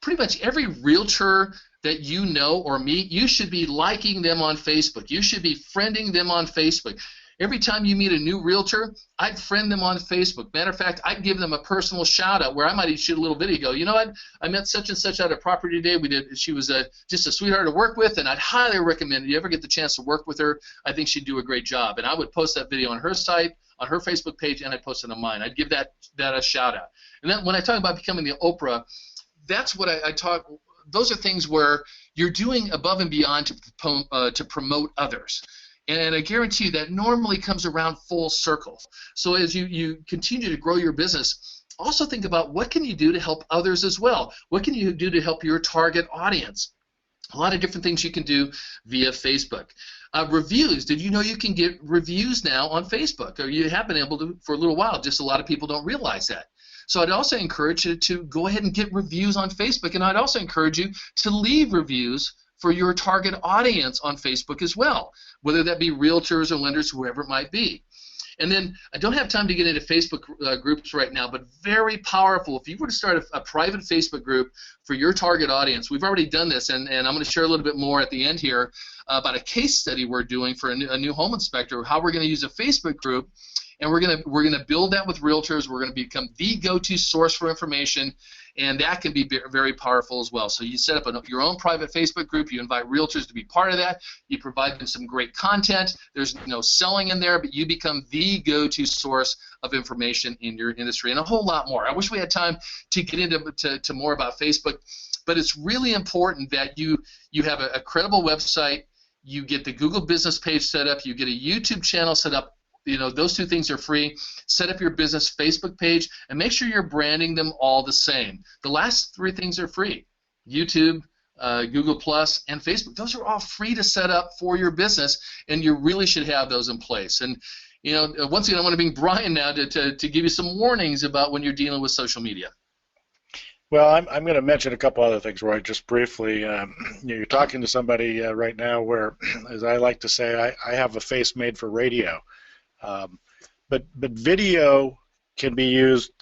pretty much every realtor that you know or meet, you should be liking them on Facebook. You should be friending them on Facebook. Every time you meet a new realtor, I'd friend them on Facebook. Matter of fact, I'd give them a personal shout out where I might even shoot a little video. Go, you know what? I met such and such at a property today. She was just a sweetheart to work with, and I'd highly recommend if you ever get the chance to work with her, I think she'd do a great job. And I would post that video on her site, on her Facebook page, and I'd post it on mine. I'd give that a shout out. And then when I talk about becoming the Oprah, that's what I talk. Those are things where you're doing above and beyond to promote others. And I guarantee you that normally comes around full circle. So as you continue to grow your business, also think about what can you do to help others as well. What can you do to help your target audience? A lot of different things you can do via Facebook. Reviews. Did you know you can get reviews now on Facebook? Or you have been able to for a little while. Just a lot of people don't realize that. So I'd also encourage you to go ahead and get reviews on Facebook, and I'd also encourage you to leave reviews for your target audience on Facebook as well, whether that be realtors or lenders, whoever it might be. And then I don't have time to get into Facebook groups right now, but very powerful. If you were to start a private Facebook group for your target audience, we've already done this, and I'm going to share a little bit more at the end here about a case study we're doing for a new home inspector, how we're going to use a Facebook group, and we're going to build that with realtors. We're going to become the go-to source for information, and that can be very powerful as well. So you set up your own private Facebook group. You invite realtors to be part of that. You provide them some great content. There's no selling in there, but you become the go-to source of information in your industry, and a whole lot more. I wish we had time to get into more about Facebook, but it's really important that you have a credible website. You get the Google business page set up. You get a YouTube channel set up. You know, those two things are free. Set up your business Facebook page and make sure you're branding them all the same. The last three things are free. YouTube, Google Plus, and Facebook. Those are all free to set up for your business, and you really should have those in place. And you know, once again, I want to bring Brian now to give you some warnings about when you're dealing with social media. Well, I'm going to mention a couple other things, Roy, just briefly. You're talking to somebody right now where, as I like to say, I have a face made for radio. But video can be used,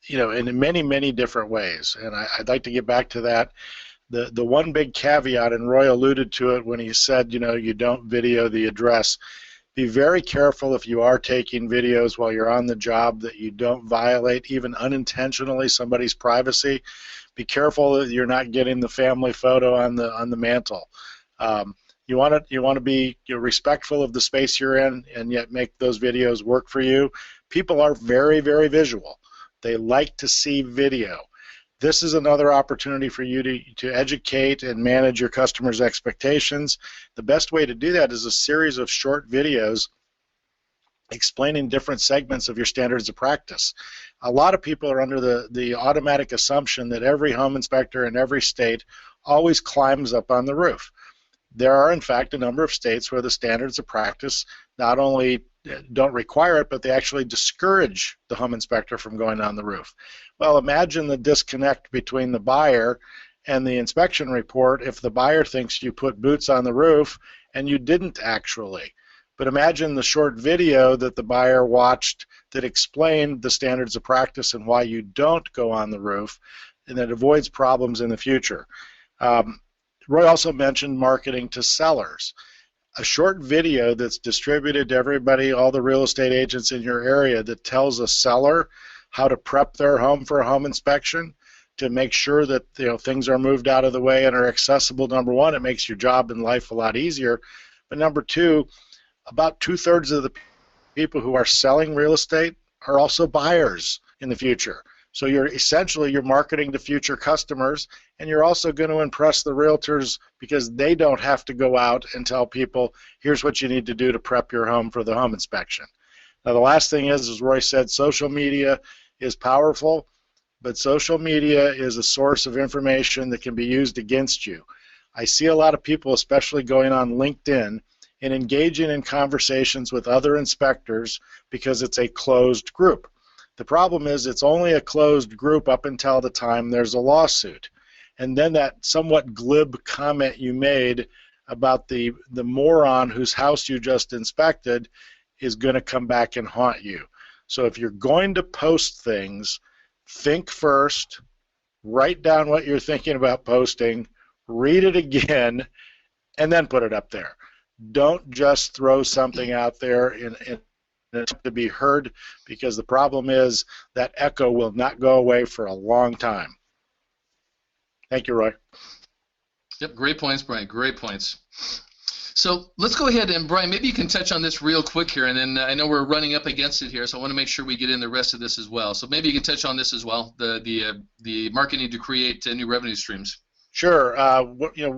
you know, in many different ways, and I'd like to get back to that. The one big caveat, and Roy alluded to it when he said, you know, you don't video the address. Be very careful if you are taking videos while you're on the job that you don't violate, even unintentionally, somebody's privacy. Be careful that you're not getting the family photo on the mantle. You want to be respectful of the space you're in, and yet make those videos work for you. People are very visual. They like to see video. This is another opportunity for you to educate and manage your customers' expectations. The best way to do that is a series of short videos explaining different segments of your standards of practice. A lot of people are under the automatic assumption that every home inspector in every state always climbs up on the roof. There are, in fact, a number of states where the standards of practice not only don't require it, but they actually discourage the home inspector from going on the roof. Well, imagine the disconnect between the buyer and the inspection report if the buyer thinks you put boots on the roof and you didn't actually. But imagine the short video that the buyer watched that explained the standards of practice and why you don't go on the roof, and that avoids problems in the future. Roy also mentioned marketing to sellers. A short video that's distributed to everybody, all the real estate agents in your area, that tells a seller how to prep their home for a home inspection, to make sure that things are moved out of the way and are accessible. Number one, it makes your job in life a lot easier. But number two, about 2/3 of the people who are selling real estate are also buyers in the future. So you're marketing to future customers, and you're also going to impress the realtors because they don't have to go out and tell people, here's what you need to do to prep your home for the home inspection. Now the last thing is, as Roy said, social media is powerful, but social media is a source of information that can be used against you. I see a lot of people, especially going on LinkedIn, and engaging in conversations with other inspectors because it's a closed group. The problem is it's only a closed group up until the time there's a lawsuit. And then that somewhat glib comment you made about the moron whose house you just inspected is going to come back and haunt you. So if you're going to post things, think first, write down what you're thinking about posting, read it again, and then put it up there. Don't just throw something out there in to be heard, because the problem is that echo will not go away for a long time. Thank you, Roy. Yep, great points, Brian. Great points. So let's go ahead and, Brian, maybe you can touch on this real quick here, and then I know we're running up against it here, so I want to make sure we get in the rest of this as well. So maybe you can touch on this as well, the marketing to create new revenue streams. Sure.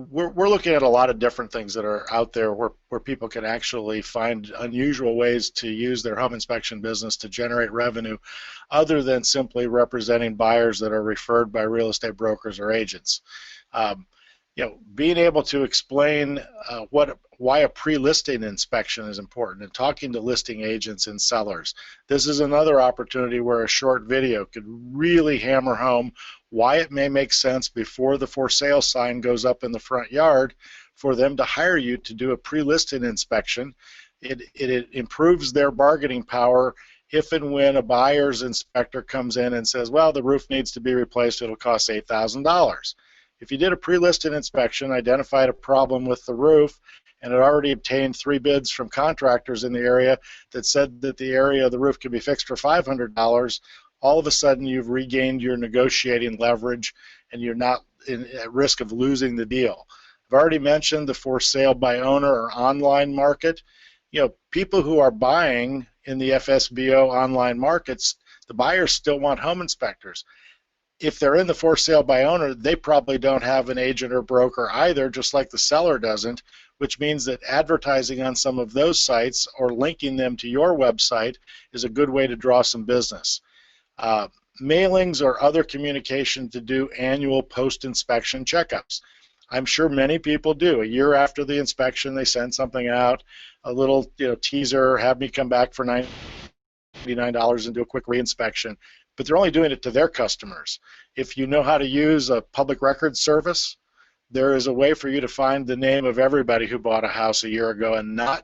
We're looking at a lot of different things that are out there where people can actually find unusual ways to use their home inspection business to generate revenue other than simply representing buyers that are referred by real estate brokers or agents. Being able to explain why a pre-listing inspection is important, and talking to listing agents and sellers. This is another opportunity where a short video could really hammer home why it may make sense before the for sale sign goes up in the front yard for them to hire you to do a pre-listing inspection. It improves their bargaining power if and when a buyer's inspector comes in and says, well, the roof needs to be replaced, it'll cost $8,000. If you did a pre-listed inspection, identified a problem with the roof, and had already obtained 3 bids from contractors in the area that said that the area of the roof could be fixed for $500, all of a sudden you've regained your negotiating leverage and you're not at risk of losing the deal. I've already mentioned the for sale by owner or online market. People who are buying in the FSBO online markets, the buyers still want home inspectors. If they're in the for sale by owner, they probably don't have an agent or broker either, just like the seller doesn't, which means that advertising on some of those sites or linking them to your website is a good way to draw some business. Mailings or other communication to do annual post-inspection checkups. I'm sure many people do. A year after the inspection, they send something out, a little teaser, have me come back for $99 and do a quick reinspection. But they're only doing it to their customers. If you know how to use a public records service, there is a way for you to find the name of everybody who bought a house a year ago and not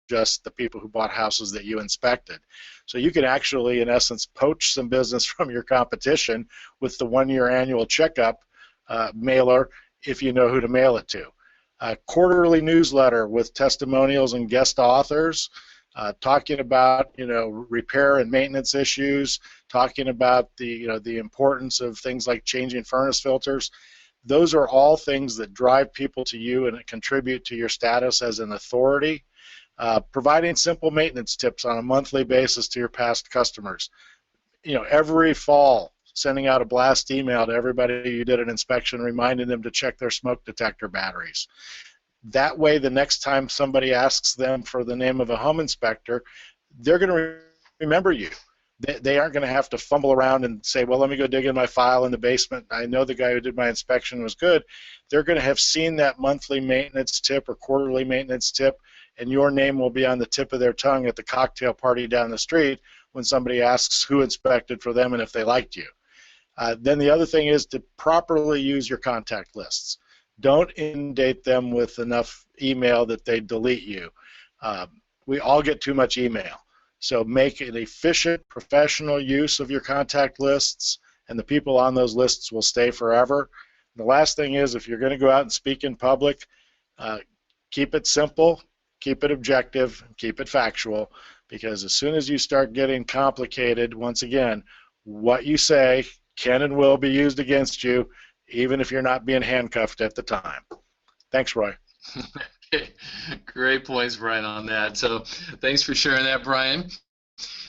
just the people who bought houses that you inspected. So you can actually, in essence, poach some business from your competition with the one-year annual checkup mailer if you know who to mail it to. A quarterly newsletter with testimonials and guest authors, talking about repair and maintenance issues, talking about the importance of things like changing furnace filters. Those are all things that drive people to you and contribute to your status as an authority. Providing simple maintenance tips on a monthly basis to your past customers. Every fall, sending out a blast email to everybody you did an inspection, reminding them to check their smoke detector batteries. That way, the next time somebody asks them for the name of a home inspector, they're going to remember you. They aren't going to have to fumble around and say, well, let me go dig in my file in the basement. I know the guy who did my inspection was good. They're going to have seen that monthly maintenance tip or quarterly maintenance tip, and your name will be on the tip of their tongue at the cocktail party down the street when somebody asks who inspected for them and if they liked you. Then the other thing is to properly use your contact lists. Don't inundate them with enough email that they delete you. we all get too much email. So make an efficient, professional use of your contact lists, and the people on those lists will stay forever. And the last thing is, if you're going to go out and speak in public, keep it simple, keep it objective, keep it factual, because as soon as you start getting complicated, once again, what you say can and will be used against you, even if you're not being handcuffed at the time. Thanks, Roy. Great points, Brian, on that. So thanks for sharing that, Brian.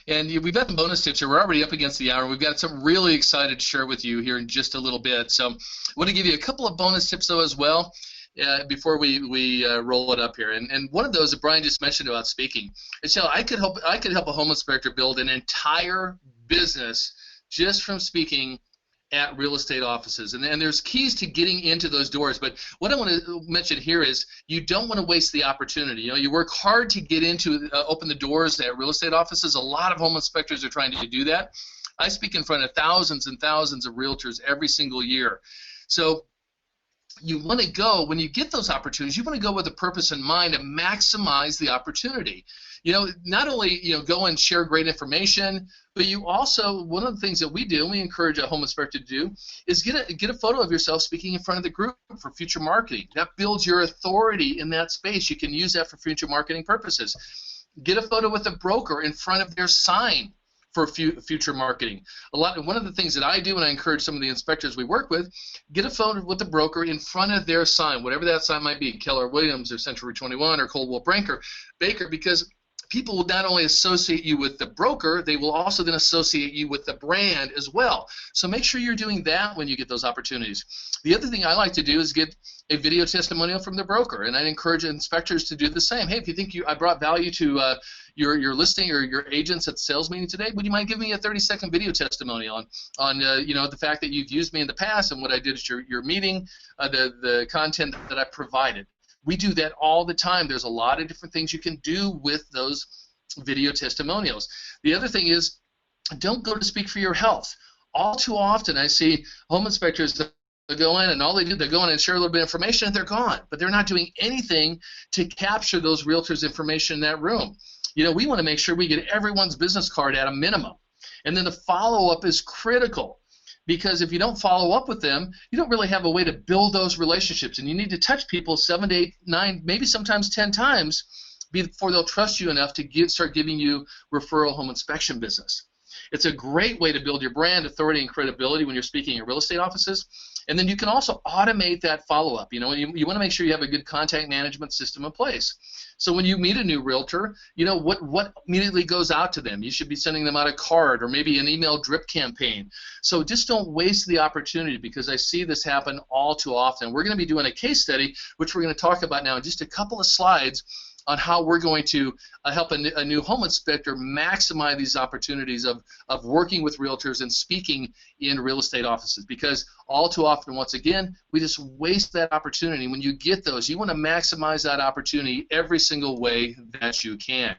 And we've got some bonus tips here. We're already up against the hour. We've got some really excited to share with you here in just a little bit. So I want to give you a couple of bonus tips, though, as well, before we roll it up here. And one of those that Brian just mentioned about speaking is, I could help a home inspector build an entire business just from speaking at real estate offices. And there's keys to getting into those doors. But what I want to mention here is you don't want to waste the opportunity. You work hard to get into, open the doors at real estate offices. A lot of home inspectors are trying to do that. I speak in front of thousands and thousands of realtors every single year. So you want to go, when you get those opportunities, you want to go with a purpose in mind to maximize the opportunity. Not only go and share great information, but you also, one of the things that we do, and we encourage a home inspector to do, is get a photo of yourself speaking in front of the group for future marketing. That builds your authority in that space. You can use that for future marketing purposes. Get a photo with a broker in front of their sign for future marketing. One of the things that I do, and I encourage some of the inspectors we work with, get a photo with the broker in front of their sign, whatever that sign might be, Keller Williams or Century 21 or Coldwell Baker, because people will not only associate you with the broker, they will also then associate you with the brand as well. So make sure you're doing that when you get those opportunities. The other thing I like to do is get a video testimonial from the broker, and I encourage inspectors to do the same. Hey, if you think I brought value to your listing or your agents at the sales meeting today, would you mind giving me a 30-second video testimony on the fact that you've used me in the past and what I did at your meeting, the content that I provided. We do that all the time. There's a lot of different things you can do with those video testimonials. The other thing is, don't go to speak for your health. All too often I see home inspectors that go in and all they do, they go in and share a little bit of information and they're gone. But they're not doing anything to capture those realtors' information in that room. We want to make sure we get everyone's business card at a minimum. And then the follow-up is critical. Because if you don't follow up with them, you don't really have a way to build those relationships. And you need to touch people 7 to 8, 9, maybe sometimes 10 times before they'll trust you enough to start giving you referral home inspection business. It's a great way to build your brand, authority, and credibility when you're speaking at real estate offices. And then you can also automate that follow-up. You want to make sure you have a good contact management system in place. So when you meet a new realtor, what immediately goes out to them. You should be sending them out a card or maybe an email drip campaign. So just don't waste the opportunity, because I see this happen all too often. We're going to be doing a case study, which we're going to talk about now in just a couple of slides, on how we're going to help a new home inspector maximize these opportunities of working with realtors and speaking in real estate offices. Because all too often, once again, we just waste that opportunity. When you get those, you want to maximize that opportunity every single way that you can.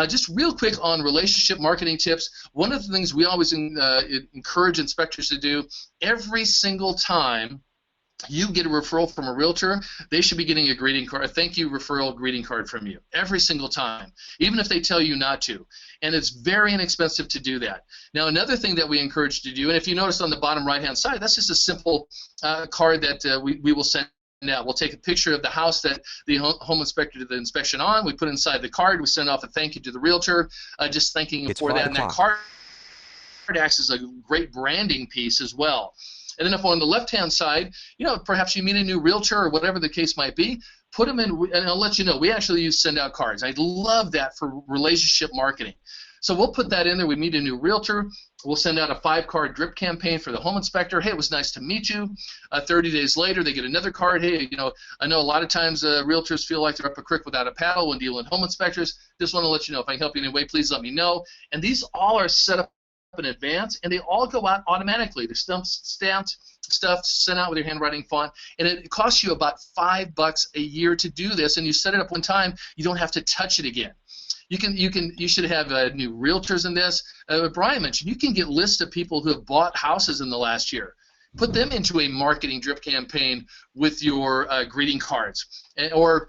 Just real quick on relationship marketing tips, one of the things we always encourage inspectors to do, every single time you get a referral from a realtor, they should be getting a greeting card, a thank you referral greeting card from you every single time, even if they tell you not to. And it's very inexpensive to do that. Now, another thing that we encourage you to do, and if you notice on the bottom right-hand side, that's just a simple card that we will send out. We'll take a picture of the house that the home inspector did the inspection on. We put it inside the card. We send off a thank you to the realtor, just thanking him for that. And that card acts as a great branding piece as well. And then if on the left-hand side, perhaps you meet a new realtor or whatever the case might be, put them in, and I'll let you know, we actually use send-out cards. I love that for relationship marketing. So we'll put that in there. We meet a new realtor. We'll send out a 5-card drip campaign for the home inspector. Hey, it was nice to meet you. 30 days later, they get another card. Hey, I know a lot of times realtors feel like they're up a creek without a paddle when dealing with home inspectors. Just want to let you know, if I can help you in any way, please let me know. And these all are set up in advance, and they all go out automatically. They're stamped stuff sent out with your handwriting font, and it costs you about $5 a year to do this. And you set it up one time, you don't have to touch it again. You should have new realtors in this. Brian mentioned you can get lists of people who have bought houses in the last year. Put them into a marketing drip campaign with your greeting cards, or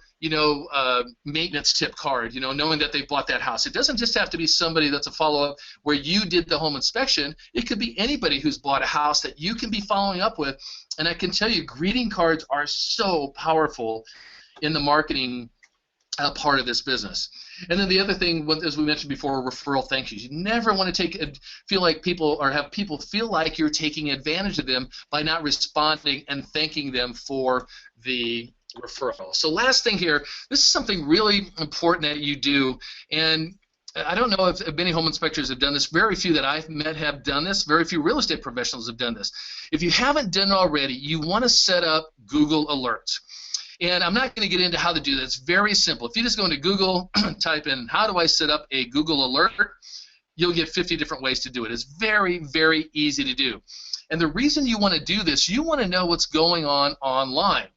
maintenance tip card, knowing that they bought that house. It doesn't just have to be somebody that's a follow-up where you did the home inspection. It could be anybody who's bought a house that you can be following up with. And I can tell you, greeting cards are so powerful in the marketing part of this business. And then the other thing, as we mentioned before, referral thank yous. You never want to feel like have people feel like you're taking advantage of them by not responding and thanking them for the referral. So last thing here, this is something really important that you do, and I don't know if many home inspectors have done this. Very few that I've met have done this. Very few real estate professionals have done this. If you haven't done it already, you want to set up Google Alerts. And I'm not going to get into how to do that. It's very simple. If you just go into Google, type in, how do I set up a Google Alert, you'll get 50 different ways to do it. It's very, very easy to do. And the reason you want to do this, you want to know what's going on online.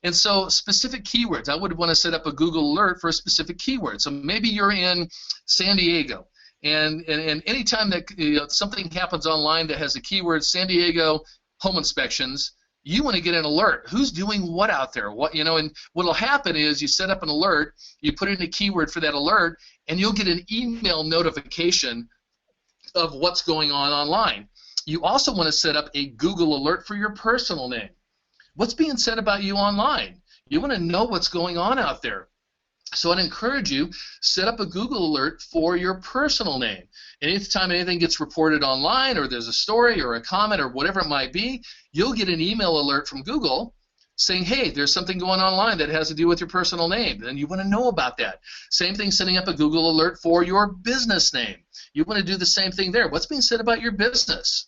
And so specific keywords, I would want to set up a Google Alert for a specific keyword. So maybe you're in San Diego, and anytime that something happens online that has the keyword San Diego home inspections, you want to get an alert. Who's doing what out there? And what'll happen is you set up an alert, you put in a keyword for that alert, and you'll get an email notification of what's going on online. You also want to set up a Google Alert for your personal name. What's being said about you online? You want to know what's going on out there. So I'd encourage you, set up a Google Alert for your personal name. Anytime anything gets reported online, or there's a story or a comment or whatever it might be, you'll get an email alert from Google saying, hey, there's something going on online that has to do with your personal name, and you want to know about that. Same thing, setting up a Google Alert for your business name. You want to do the same thing there. What's being said about your business?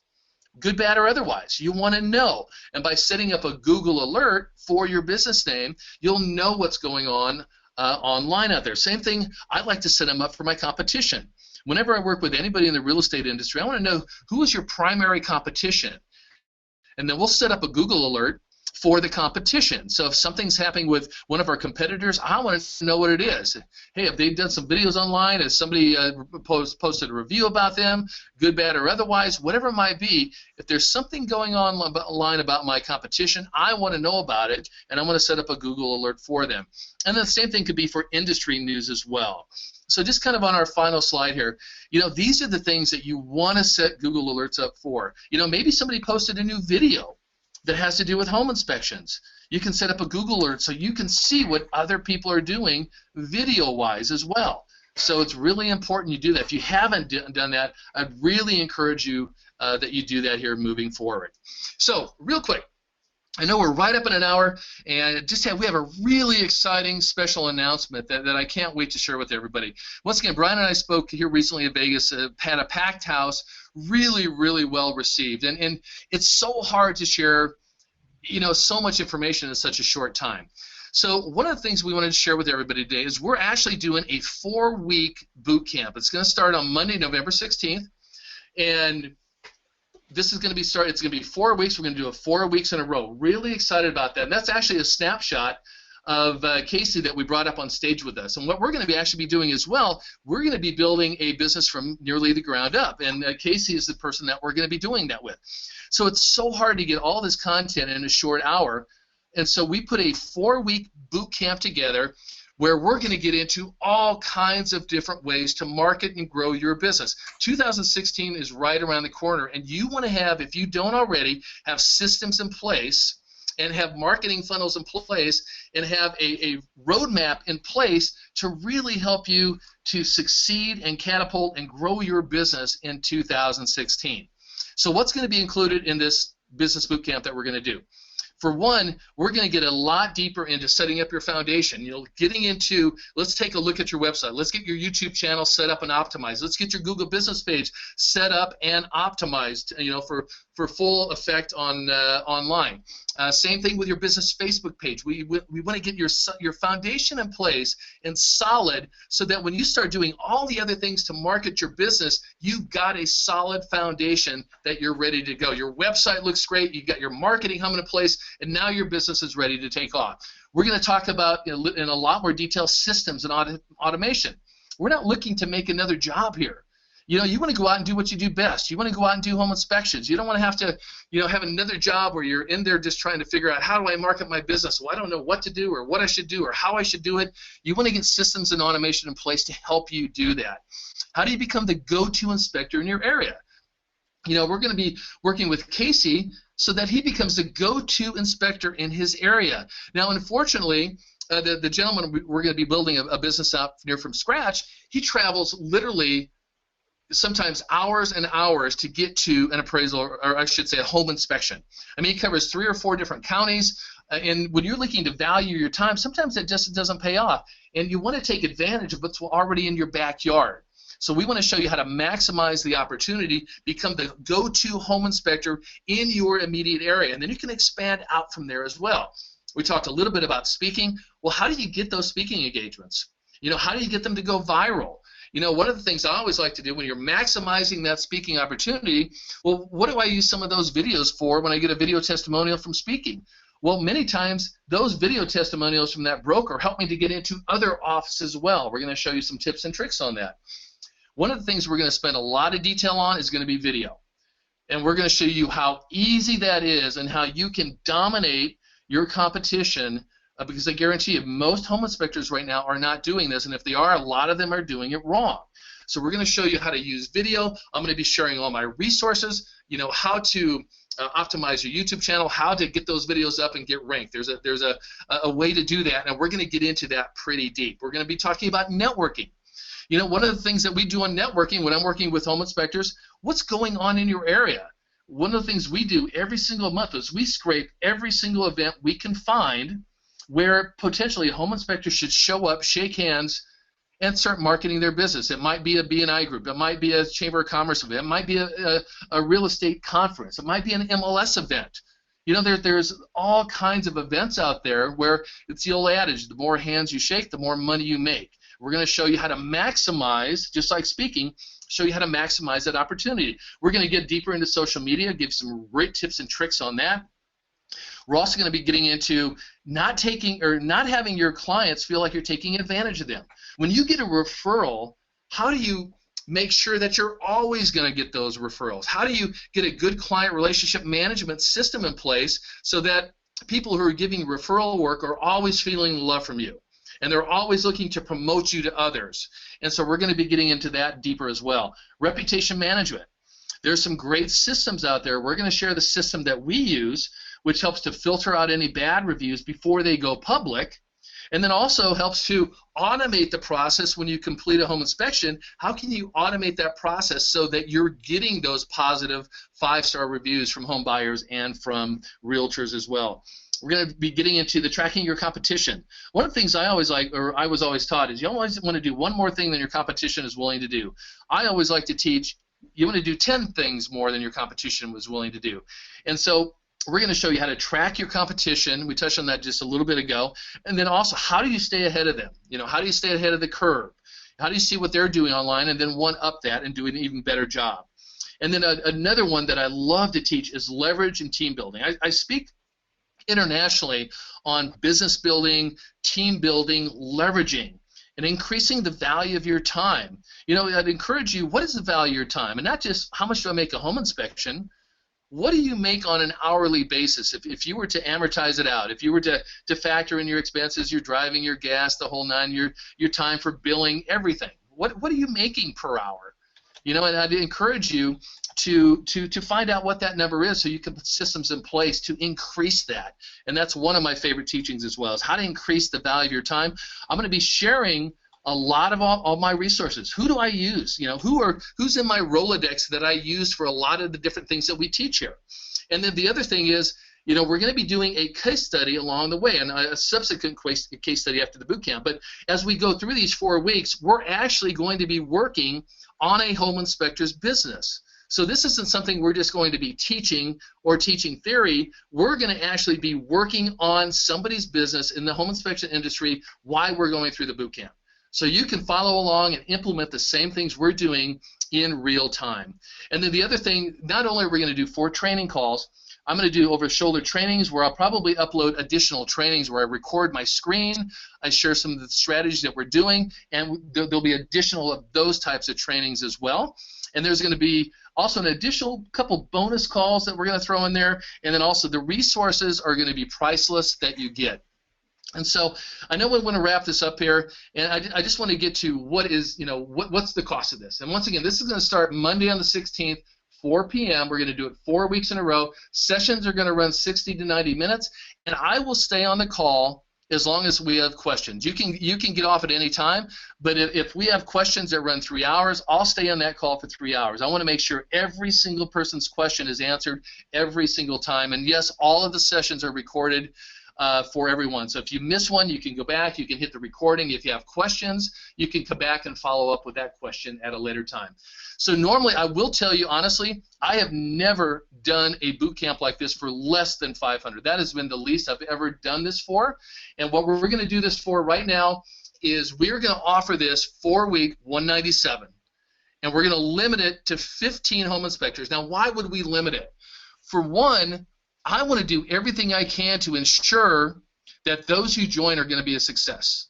Good, bad, or otherwise. You want to know. And by setting up a Google Alert for your business name, you'll know what's going on online out there. Same thing, I like to set them up for my competition. Whenever I work with anybody in the real estate industry, I want to know who is your primary competition. And then we'll set up a Google Alert for the competition. So if something's happening with one of our competitors, I want to know what it is. Hey, have they done some videos online? Has somebody posted a review about them, good, bad, or otherwise? Whatever it might be, if there's something going on online about my competition, I want to know about it, and I'm going to set up a Google Alert for them. And then the same thing could be for industry news as well. So just kind of on our final slide here, these are the things that you want to set Google Alerts up for. Maybe somebody posted a new video that has to do with home inspections. You can set up a Google Alert so you can see what other people are doing video-wise as well. So it's really important you do that. If you haven't done that, I'd really encourage you that you do that here moving forward. So real quick, I know we're right up in an hour, and we have a really exciting special announcement that I can't wait to share with everybody. Once again, Brian and I spoke here recently in Vegas, had a packed house, really, really well received, and it's so hard to share, so much information in such a short time. So one of the things we wanted to share with everybody today is we're actually doing a 4-week boot camp. It's going to start on Monday, November 16th, and this is going to be it's going to be 4 weeks. We're going to do it 4 weeks in a row. Really excited about that. And that's actually a snapshot of Casey that we brought up on stage with us. And what we're going to be doing as well, we're going to be building a business from nearly the ground up. And Casey is the person that we're going to be doing that with. So it's so hard to get all this content in a short hour. And so we put a 4-week boot camp together where we're going to get into all kinds of different ways to market and grow your business. 2016 is right around the corner, and you want to have, if you don't already, have systems in place and have marketing funnels in place and have a roadmap in place to really help you to succeed and catapult and grow your business in 2016. So what's going to be included in this business boot camp that we're going to do? For one, we're going to get a lot deeper into setting up your foundation. Getting into, let's take a look at your website. Let's get your YouTube channel set up and optimized. Let's get your Google business page set up and optimized, for full effect on online. Same thing with your business Facebook page. We want to get your foundation in place and solid so that when you start doing all the other things to market your business, you've got a solid foundation that you're ready to go. Your website looks great. You've got your marketing humming in place, and now your business is ready to take off. We're going to talk about, in a lot more detail, systems and automation. We're not looking to make another job here. You know, you want to go out and do what you do best. You want to go out and do home inspections. You don't want to have to, have another job where you're in there just trying to figure out, how do I market my business? Well, I don't know what to do or what I should do or how I should do it. You want to get systems and automation in place to help you do that. How do you become the go-to inspector in your area? You know, we're going to be working with Casey so that he becomes the go-to inspector in his area. Now, unfortunately, the gentleman we're going to be building a business out near from scratch, he travels literally sometimes hours and hours to get to an appraisal, or I should say a home inspection. I mean, he covers 3 or 4 different counties, and when you're looking to value your time, sometimes it just doesn't pay off, and you want to take advantage of what's already in your backyard. So we want to show you how to maximize the opportunity, become the go-to home inspector in your immediate area, and then you can expand out from there as well. We talked a little bit about speaking. Well, how do you get those speaking engagements? You know, how do you get them to go viral? You know, one of the things I always like to do when you're maximizing that speaking opportunity, well, what do I use some of those videos for when I get a video testimonial from speaking? Well, many times those video testimonials from that broker help me to get into other offices as well. We're going to show you some tips and tricks on that. One of the things we're going to spend a lot of detail on is going to be video. And we're going to show you how easy that is and how you can dominate your competition, because I guarantee you most home inspectors right now are not doing this, and if they are, a lot of them are doing it wrong. So we're going to show you how to use video. I'm going to be sharing all my resources, you know, how to optimize your YouTube channel, how to get those videos up and get ranked. There's a way to do that, and we're going to get into that pretty deep. We're going to be talking about networking. You know, one of the things that we do on networking when I'm working with home inspectors, what's going on in your area? One of the things we do every single month is we scrape every single event we can find where potentially a home inspector should show up, shake hands, and start marketing their business. It might be a BNI group. It might be a Chamber of Commerce event. It might be a real estate conference. It might be an MLS event. You know, there's all kinds of events out there where it's the old adage, the more hands you shake, the more money you make. We're going to show you how to maximize, just like speaking, show you how to maximize that opportunity. We're going to get deeper into social media, give some great tips and tricks on that. We're also going to be getting into not having your clients feel like you're taking advantage of them. When you get a referral, how do you make sure that you're always going to get those referrals? How do you get a good client relationship management system in place so that people who are giving referral work are always feeling love from you? And they're always looking to promote you to others. And so we're going to be getting into that deeper as well. Reputation management. There's some great systems out there. We're going to share the system that we use, which helps to filter out any bad reviews before they go public, and then also helps to automate the process when you complete a home inspection. How can you automate that process so that you're getting those positive 5-star reviews from home buyers and from realtors as well? We're going to be getting into the tracking your competition. One of the things I always like, or I was always taught, is you always want to do one more thing than your competition is willing to do. I always like to teach you want to do 10 things more than your competition was willing to do. And so we're going to show you how to track your competition. We touched on that just a little bit ago. And then also, how do you stay ahead of them? You know, how do you stay ahead of the curve? How do you see what they're doing online and then one-up that and do an even better job? And then another one that I love to teach is leverage and team building. I speak internationally on business building, team building, leveraging, and increasing the value of your time. You know, I'd encourage you, what is the value of your time? And not just how much do I make a home inspection, what do you make on an hourly basis? If you were to amortize it out, if you were to factor in your expenses, your driving, your gas, the whole nine, your time for billing, everything, what are you making per hour? You know, and I'd encourage you to find out what that number is so you can put systems in place to increase that. And that's one of my favorite teachings as well, is how to increase the value of your time. I'm going to be sharing a lot of all my resources. Who do I use? You know, who's in my Rolodex that I use for a lot of the different things that we teach here. And then the other thing is, you know, we're going to be doing a case study along the way and a subsequent case study after the boot camp. But as we go through these 4 weeks, we're actually going to be working on a home inspector's business. So this isn't something we're just going to be teaching or teaching theory. We're going to actually be working on somebody's business in the home inspection industry while we're going through the boot camp. So you can follow along and implement the same things we're doing in real time. And then the other thing, not only are we going to do 4 training calls, I'm going to do over-shoulder trainings where I'll probably upload additional trainings where I record my screen, I share some of the strategies that we're doing, and there'll be additional of those types of trainings as well. And there's going to be also an additional couple bonus calls that we're going to throw in there, and then also the resources are going to be priceless that you get. And so I know we want to wrap this up here, and I just want to get to what is, what's the cost of this. And once again, this is going to start Monday on the 16th, 4 p.m. We're going to do it 4 weeks in a row. Sessions are going to run 60 to 90 minutes, and I will stay on the call as long as we have questions. You can get off at any time, but if we have questions that run 3 hours, I'll stay on that call for 3 hours. I want to make sure every single person's question is answered every single time. And yes, all of the sessions are recorded for everyone. So if you miss one, you can go back, you can hit the recording. If you have questions, you can come back and follow up with that question at a later time. So normally, I will tell you honestly, I have never done a boot camp like this for less than 500. That has been the least I've ever done this for. And what we're going to do this for right now is we're going to offer this 4-week, $197. And we're going to limit it to 15 home inspectors. Now, why would we limit it? For one, I want to do everything I can to ensure that those who join are going to be a success.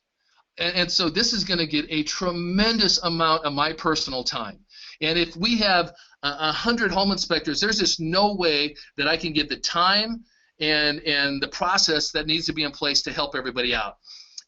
And so this is going to get a tremendous amount of my personal time. And if we have 100 home inspectors, there's just no way that I can get the time and the process that needs to be in place to help everybody out.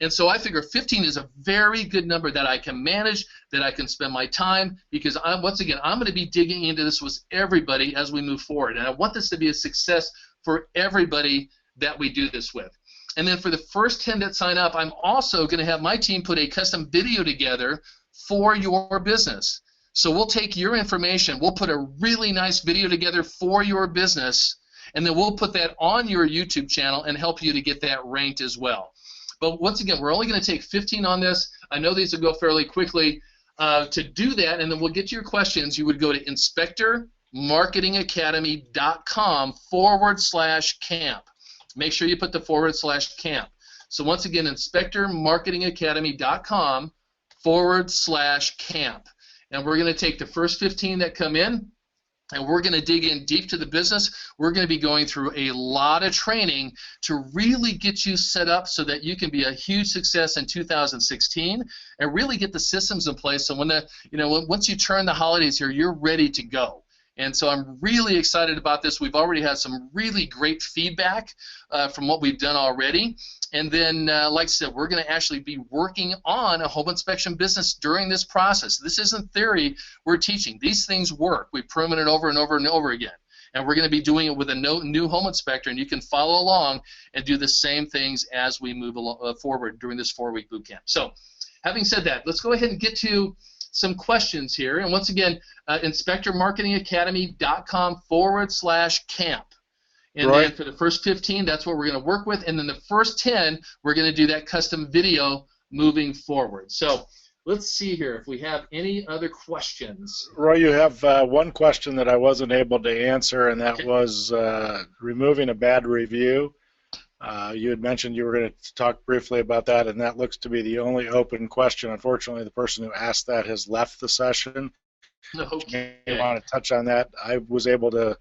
And so I figure 15 is a very good number that I can manage, that I can spend my time, because once again, I'm going to be digging into this with everybody as we move forward. And I want this to be a success for everybody that we do this with. And then for the first 10 that sign up, I'm also going to have my team put a custom video together for your business. So we'll take your information, we'll put a really nice video together for your business, and then we'll put that on your YouTube channel and help you to get that ranked as well. But once again, we're only going to take 15 on this. I know these will go fairly quickly. To do that, and then we'll get to your questions, you would go to inspectormarketingacademy.com/camp. Make sure you put the /camp. So once again, inspectormarketingacademy.com/camp. And we're going to take the first 15 that come in, and we're going to dig in deep to the business. We're going to be going through a lot of training to really get you set up so that you can be a huge success in 2016 and really get the systems in place so when once you turn the holidays here, you're ready to go. And so I'm really excited about this. We've already had some really great feedback from what we've done already. And then, like I said, we're going to actually be working on a home inspection business during this process. This isn't theory we're teaching. These things work. We've proven it over and over and over again. And we're going to be doing it with a new home inspector, and you can follow along and do the same things as we move forward during this 4-week boot camp. So having said that, let's go ahead and get to some questions here. And once again, inspectormarketingacademy.com/camp. And right. Then for the first 15, that's what we're going to work with. And then the first 10, we're going to do that custom video moving forward. So let's see here if we have any other questions. Roy, you have one question that I wasn't able to answer, and that was removing a bad review. You had mentioned you were going to talk briefly about that, and that looks to be the only open question. Unfortunately, the person who asked that has left the session. Okay. You want to touch on that? I was able to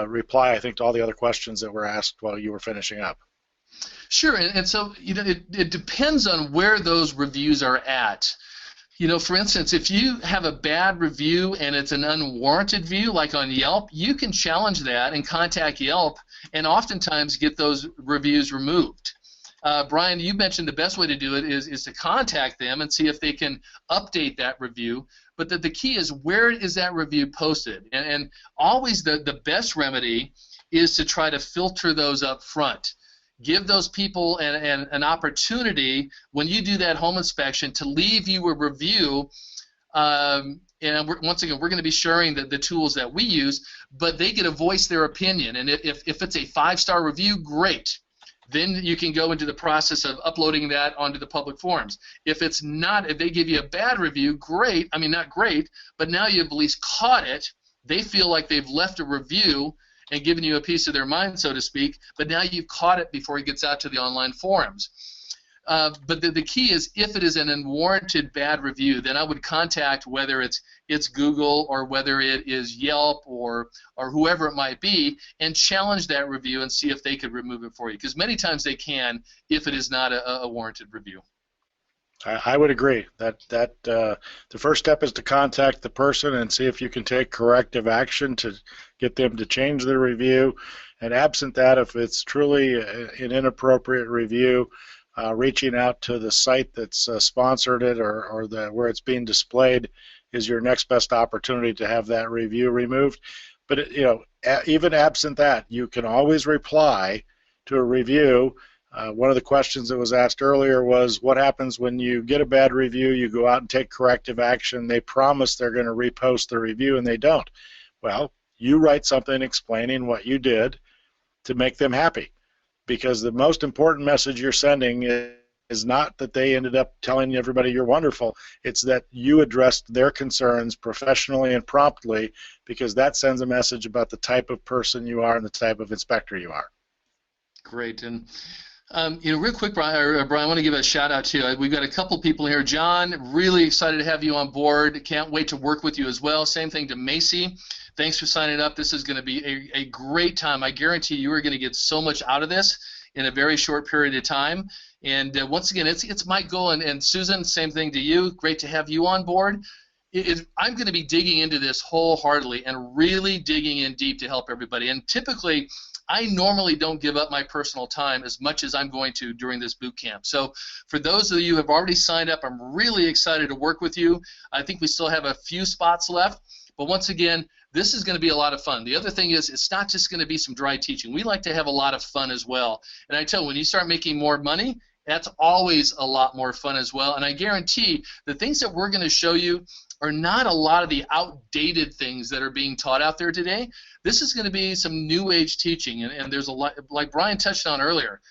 reply, I think, to all the other questions that were asked while you were finishing up. Sure, and so it depends on where those reviews are at. For instance, if you have a bad review and it's an unwarranted view, like on Yelp, you can challenge that and contact Yelp and oftentimes get those reviews removed. Brian, you mentioned the best way to do it is to contact them and see if they can update that review. But the key is, where is that review posted? And always the best remedy is to try to filter those up front. Give those people an opportunity when you do that home inspection to leave you a review. And once again, we're going to be sharing the tools that we use, but they get to voice their opinion. And if it's a 5-star review, great. Then you can go into the process of uploading that onto the public forums. If it's not, if they give you a bad review, great. I mean, not great, but now you've at least caught it. They feel like they've left a review and given you a piece of their mind, so to speak, but now you've caught it before it gets out to the online forums. But the key is, if it is an unwarranted bad review, then I would contact, whether it's Google or whether it is Yelp or whoever it might be, and challenge that review and see if they could remove it for you. Because many times they can, if it is not a warranted review. I would agree that the first step is to contact the person and see if you can take corrective action to get them to change their review. And absent that, if it's truly an inappropriate review, reaching out to the site that's sponsored it or where it's being displayed is your next best opportunity to have that review removed. But even absent that, you can always reply to a review. One of the questions that was asked earlier was, what happens when you get a bad review, you go out and take corrective action, they promise they're going to repost the review and they don't. Well, you write something explaining what you did to make them happy, because the most important message you're sending is not that they ended up telling everybody you're wonderful, it's that you addressed their concerns professionally and promptly, because that sends a message about the type of person you are and the type of inspector you are. Great. And real quick, Brian, I want to give a shout out to. We've got a couple people here. John, really excited to have you on board. Can't wait to work with you as well. Same thing to Macy. Thanks for signing up. This is going to be a great time. I guarantee you are going to get so much out of this in a very short period of time. And once again, it's my goal. And Susan, same thing to you. Great to have you on board. I'm going to be digging into this wholeheartedly and really digging in deep to help everybody. And typically, I normally don't give up my personal time as much as I'm going to during this boot camp. So for those of you who have already signed up, I'm really excited to work with you. I think we still have a few spots left. But once again, this is going to be a lot of fun. The other thing is, it's not just going to be some dry teaching. We like to have a lot of fun as well. And I tell you, when you start making more money, that's always a lot more fun as well. And I guarantee the things that we're going to show you are not a lot of the outdated things that are being taught out there today. This is going to be some new age teaching, and there's a lot, like Brian touched on earlier,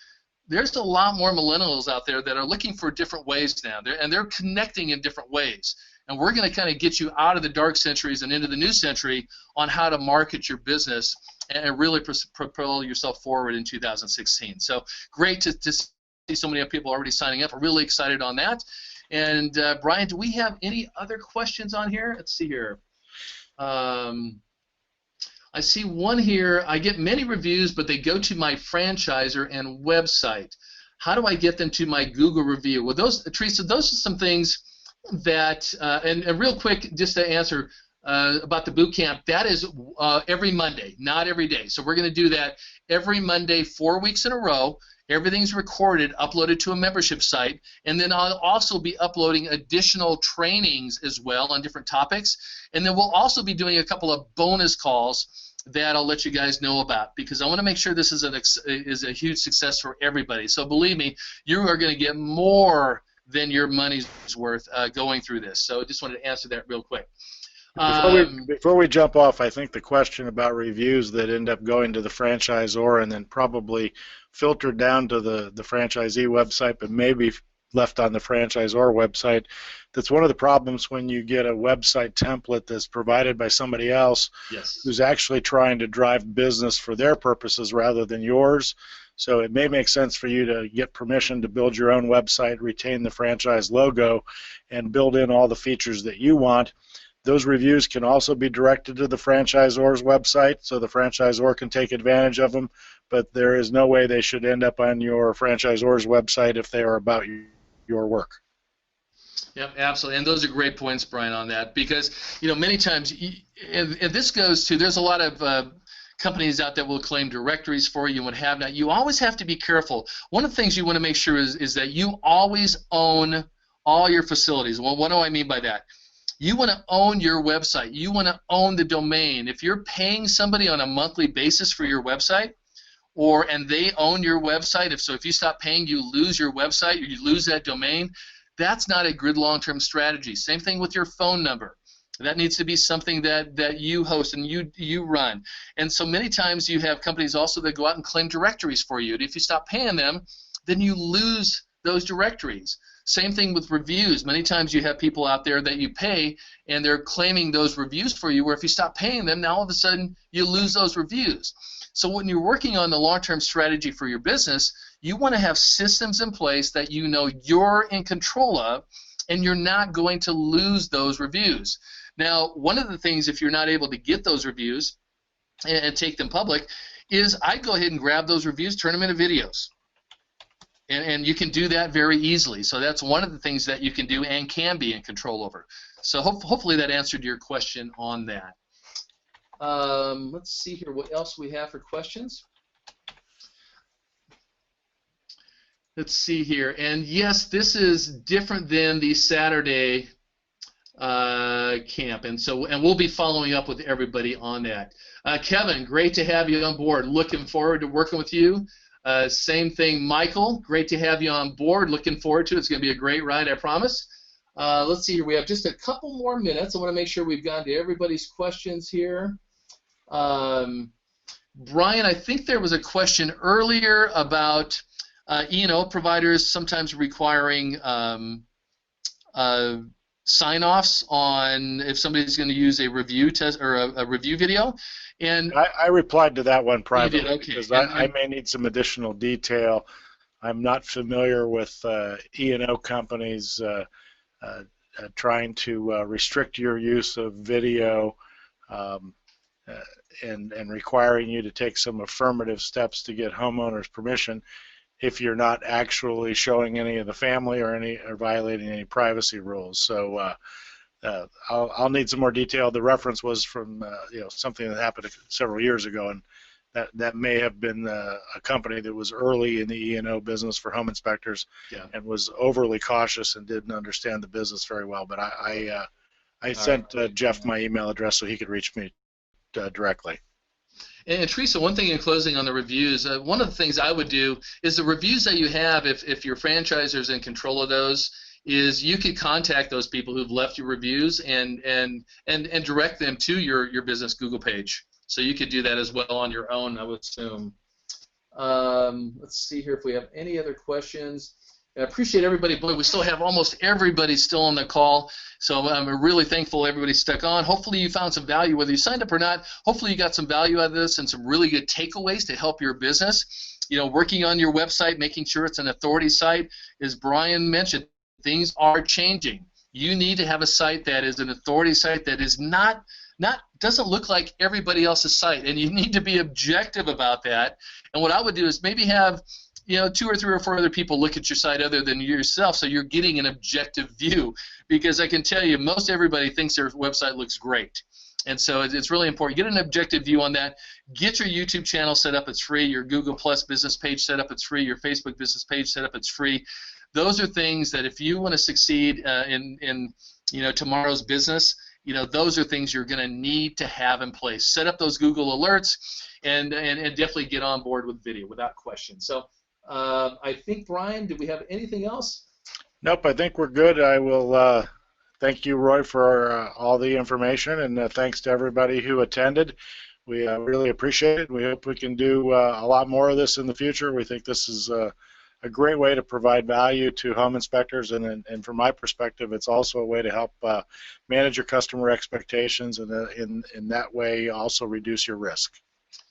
there's a lot more millennials out there that are looking for different ways now, and they're connecting in different ways. And we're going to kind of get you out of the dark centuries and into the new century on how to market your business and really propel yourself forward in 2016. So great to see so many people already signing up. I'm really excited on that. And Brian, do we have any other questions on here? Let's see here. I see one here. I get many reviews, but they go to my franchisor and website. How do I get them to my Google review? Well, Teresa, those are some things that, and real quick, just to answer about the boot camp, that is every Monday, not every day. So we're going to do that every Monday, 4 weeks in a row. Everything's recorded, uploaded to a membership site, and then I'll also be uploading additional trainings as well on different topics. And then we'll also be doing a couple of bonus calls that I'll let you guys know about, because I want to make sure this is a huge success for everybody. So believe me, you are going to get more than your money's worth going through this. So I just wanted to answer that real quick. Before we jump off, I think the question about reviews that end up going to the franchisor and then probably filtered down to the franchisee website, but maybe left on the franchisor website, that's one of the problems when you get a website template that's provided by somebody else, yes, who's actually trying to drive business for their purposes rather than yours. So it may make sense for you to get permission to build your own website, retain the franchise logo, and build in all the features that you want. Those reviews can also be directed to the franchisor's website, so the franchisor can take advantage of them, but there is no way they should end up on your franchisor's website if they are about your work. Yep, absolutely, and those are great points, Brian, on that, because many times, and this goes to, there's a lot of companies out there will claim directories for you and what have not. You always have to be careful. One of the things you want to make sure is that you always own all your facilities. Well, what do I mean by that? You want to own your website. You want to own the domain. If you're paying somebody on a monthly basis for your website, and they own your website, if you stop paying, you lose your website, or you lose that domain, that's not a good long-term strategy. Same thing with your phone number. That needs to be something that you host and you run. And so many times you have companies also that go out and claim directories for you. And if you stop paying them, then you lose those directories. Same thing with reviews. Many times you have people out there that you pay, and they're claiming those reviews for you, where if you stop paying them, now all of a sudden you lose those reviews. So when you're working on the long-term strategy for your business, you want to have systems in place that you know you're in control of, and you're not going to lose those reviews. Now, one of the things, if you're not able to get those reviews and take them public, is I go ahead and grab those reviews, turn them into videos. And you can do that very easily. So that's one of the things that you can do and can be in control over. So hopefully that answered your question on that. Let's see here what else we have for questions. Let's see here. And yes, this is different than the Saturday camp, and we'll be following up with everybody on that. Kevin, great to have you on board. Looking forward to working with you. Same thing, Michael. Great to have you on board. Looking forward to it. It's going to be a great ride, I promise. Let's see here. We have just a couple more minutes. I want to make sure we've gotten to everybody's questions here. Brian, I think there was a question earlier about E&O providers sometimes requiring sign-offs on if somebody's going to use a review test or a review video. And I replied to that one privately, okay. Because I may need some additional detail. I'm not familiar with E&O companies trying to restrict your use of video and requiring you to take some affirmative steps to get homeowners' permission if you're not actually showing any of the family or violating any privacy rules. So I'll need some more detail. The reference was from something that happened several years ago, and that may have been a company that was early in the E&O business for home inspectors, and was overly cautious and didn't understand the business very well. But I sent Jeff my email address so he could reach me directly. And Teresa, one thing in closing on the reviews, one of the things I would do is the reviews that you have, if your franchisor is in control of those, is you could contact those people who've left your reviews and direct them to your business Google page. So you could do that as well on your own, I would assume. Let's see here if we have any other questions. I appreciate everybody. Boy, we still have almost everybody still on the call, so I'm really thankful everybody stuck on. Hopefully you found some value, whether you signed up or not. Hopefully you got some value out of this and some really good takeaways to help your business. Working on your website, making sure it's an authority site. As Brian mentioned, things are changing. You need to have a site that is an authority site that is doesn't look like everybody else's site, and you need to be objective about that. And what I would do is maybe have 2 or 3 or 4 other people look at your site other than yourself, so you're getting an objective view. Because I can tell you, most everybody thinks their website looks great, and so it's really important. Get an objective view on that. Get your YouTube channel set up; it's free. Your Google Plus business page set up; it's free. Your Facebook business page set up; it's free. Those are things that if you want to succeed in tomorrow's business, those are things you're going to need to have in place. Set up those Google alerts, and definitely get on board with video without question. So. I think, Brian, did we have anything else? Nope, I think we're good. I will thank you, Roy, for all the information, and thanks to everybody who attended. We really appreciate it. We hope we can do a lot more of this in the future. We think this is a great way to provide value to home inspectors, and from my perspective, it's also a way to help manage your customer expectations, and in that way also reduce your risk.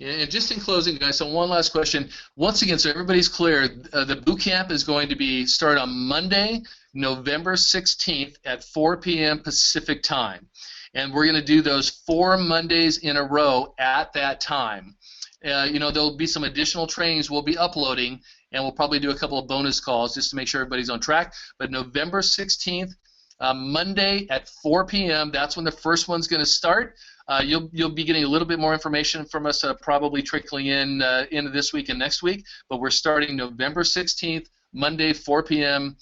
And just in closing, guys, so one last question. Once again, so everybody's clear, the boot camp is going to start on Monday, November 16th at 4 p.m. Pacific time. And we're going to do those 4 Mondays in a row at that time. There'll be some additional trainings we'll be uploading, and we'll probably do a couple of bonus calls just to make sure everybody's on track. But November 16th, Monday at 4 p.m., that's when the first one's going to start. You'll be getting a little bit more information from us probably trickling in into this week and next week, but we're starting November 16th, Monday, 4 p.m.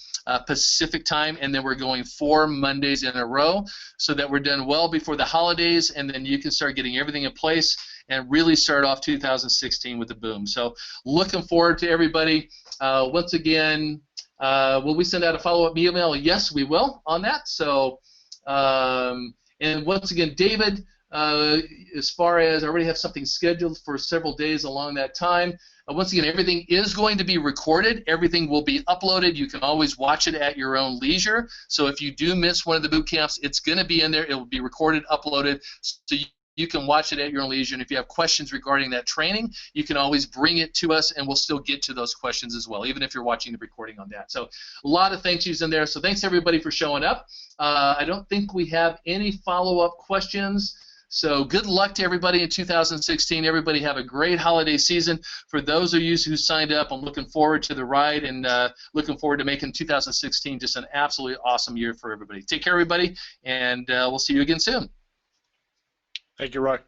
Pacific time, and then we're going 4 Mondays in a row so that we're done well before the holidays, and then you can start getting everything in place and really start off 2016 with a boom. So looking forward to everybody. Once again, will we send out a follow-up email? Yes, we will on that. So, and once again, David, as far as I already have something scheduled for several days along that time. Once again, everything is going to be recorded. Everything will be uploaded. You can always watch it at your own leisure. So if you do miss one of the boot camps, it's going to be in there. It will be recorded, uploaded, so you can watch it at your own leisure. And if you have questions regarding that training, you can always bring it to us, and we'll still get to those questions as well, even if you're watching the recording on that. So a lot of thank yous in there. So thanks, everybody, for showing up. I don't think we have any follow-up questions. So good luck to everybody in 2016. Everybody have a great holiday season. For those of you who signed up, I'm looking forward to the ride and looking forward to making 2016 just an absolutely awesome year for everybody. Take care, everybody, and we'll see you again soon. Thank you, Roy.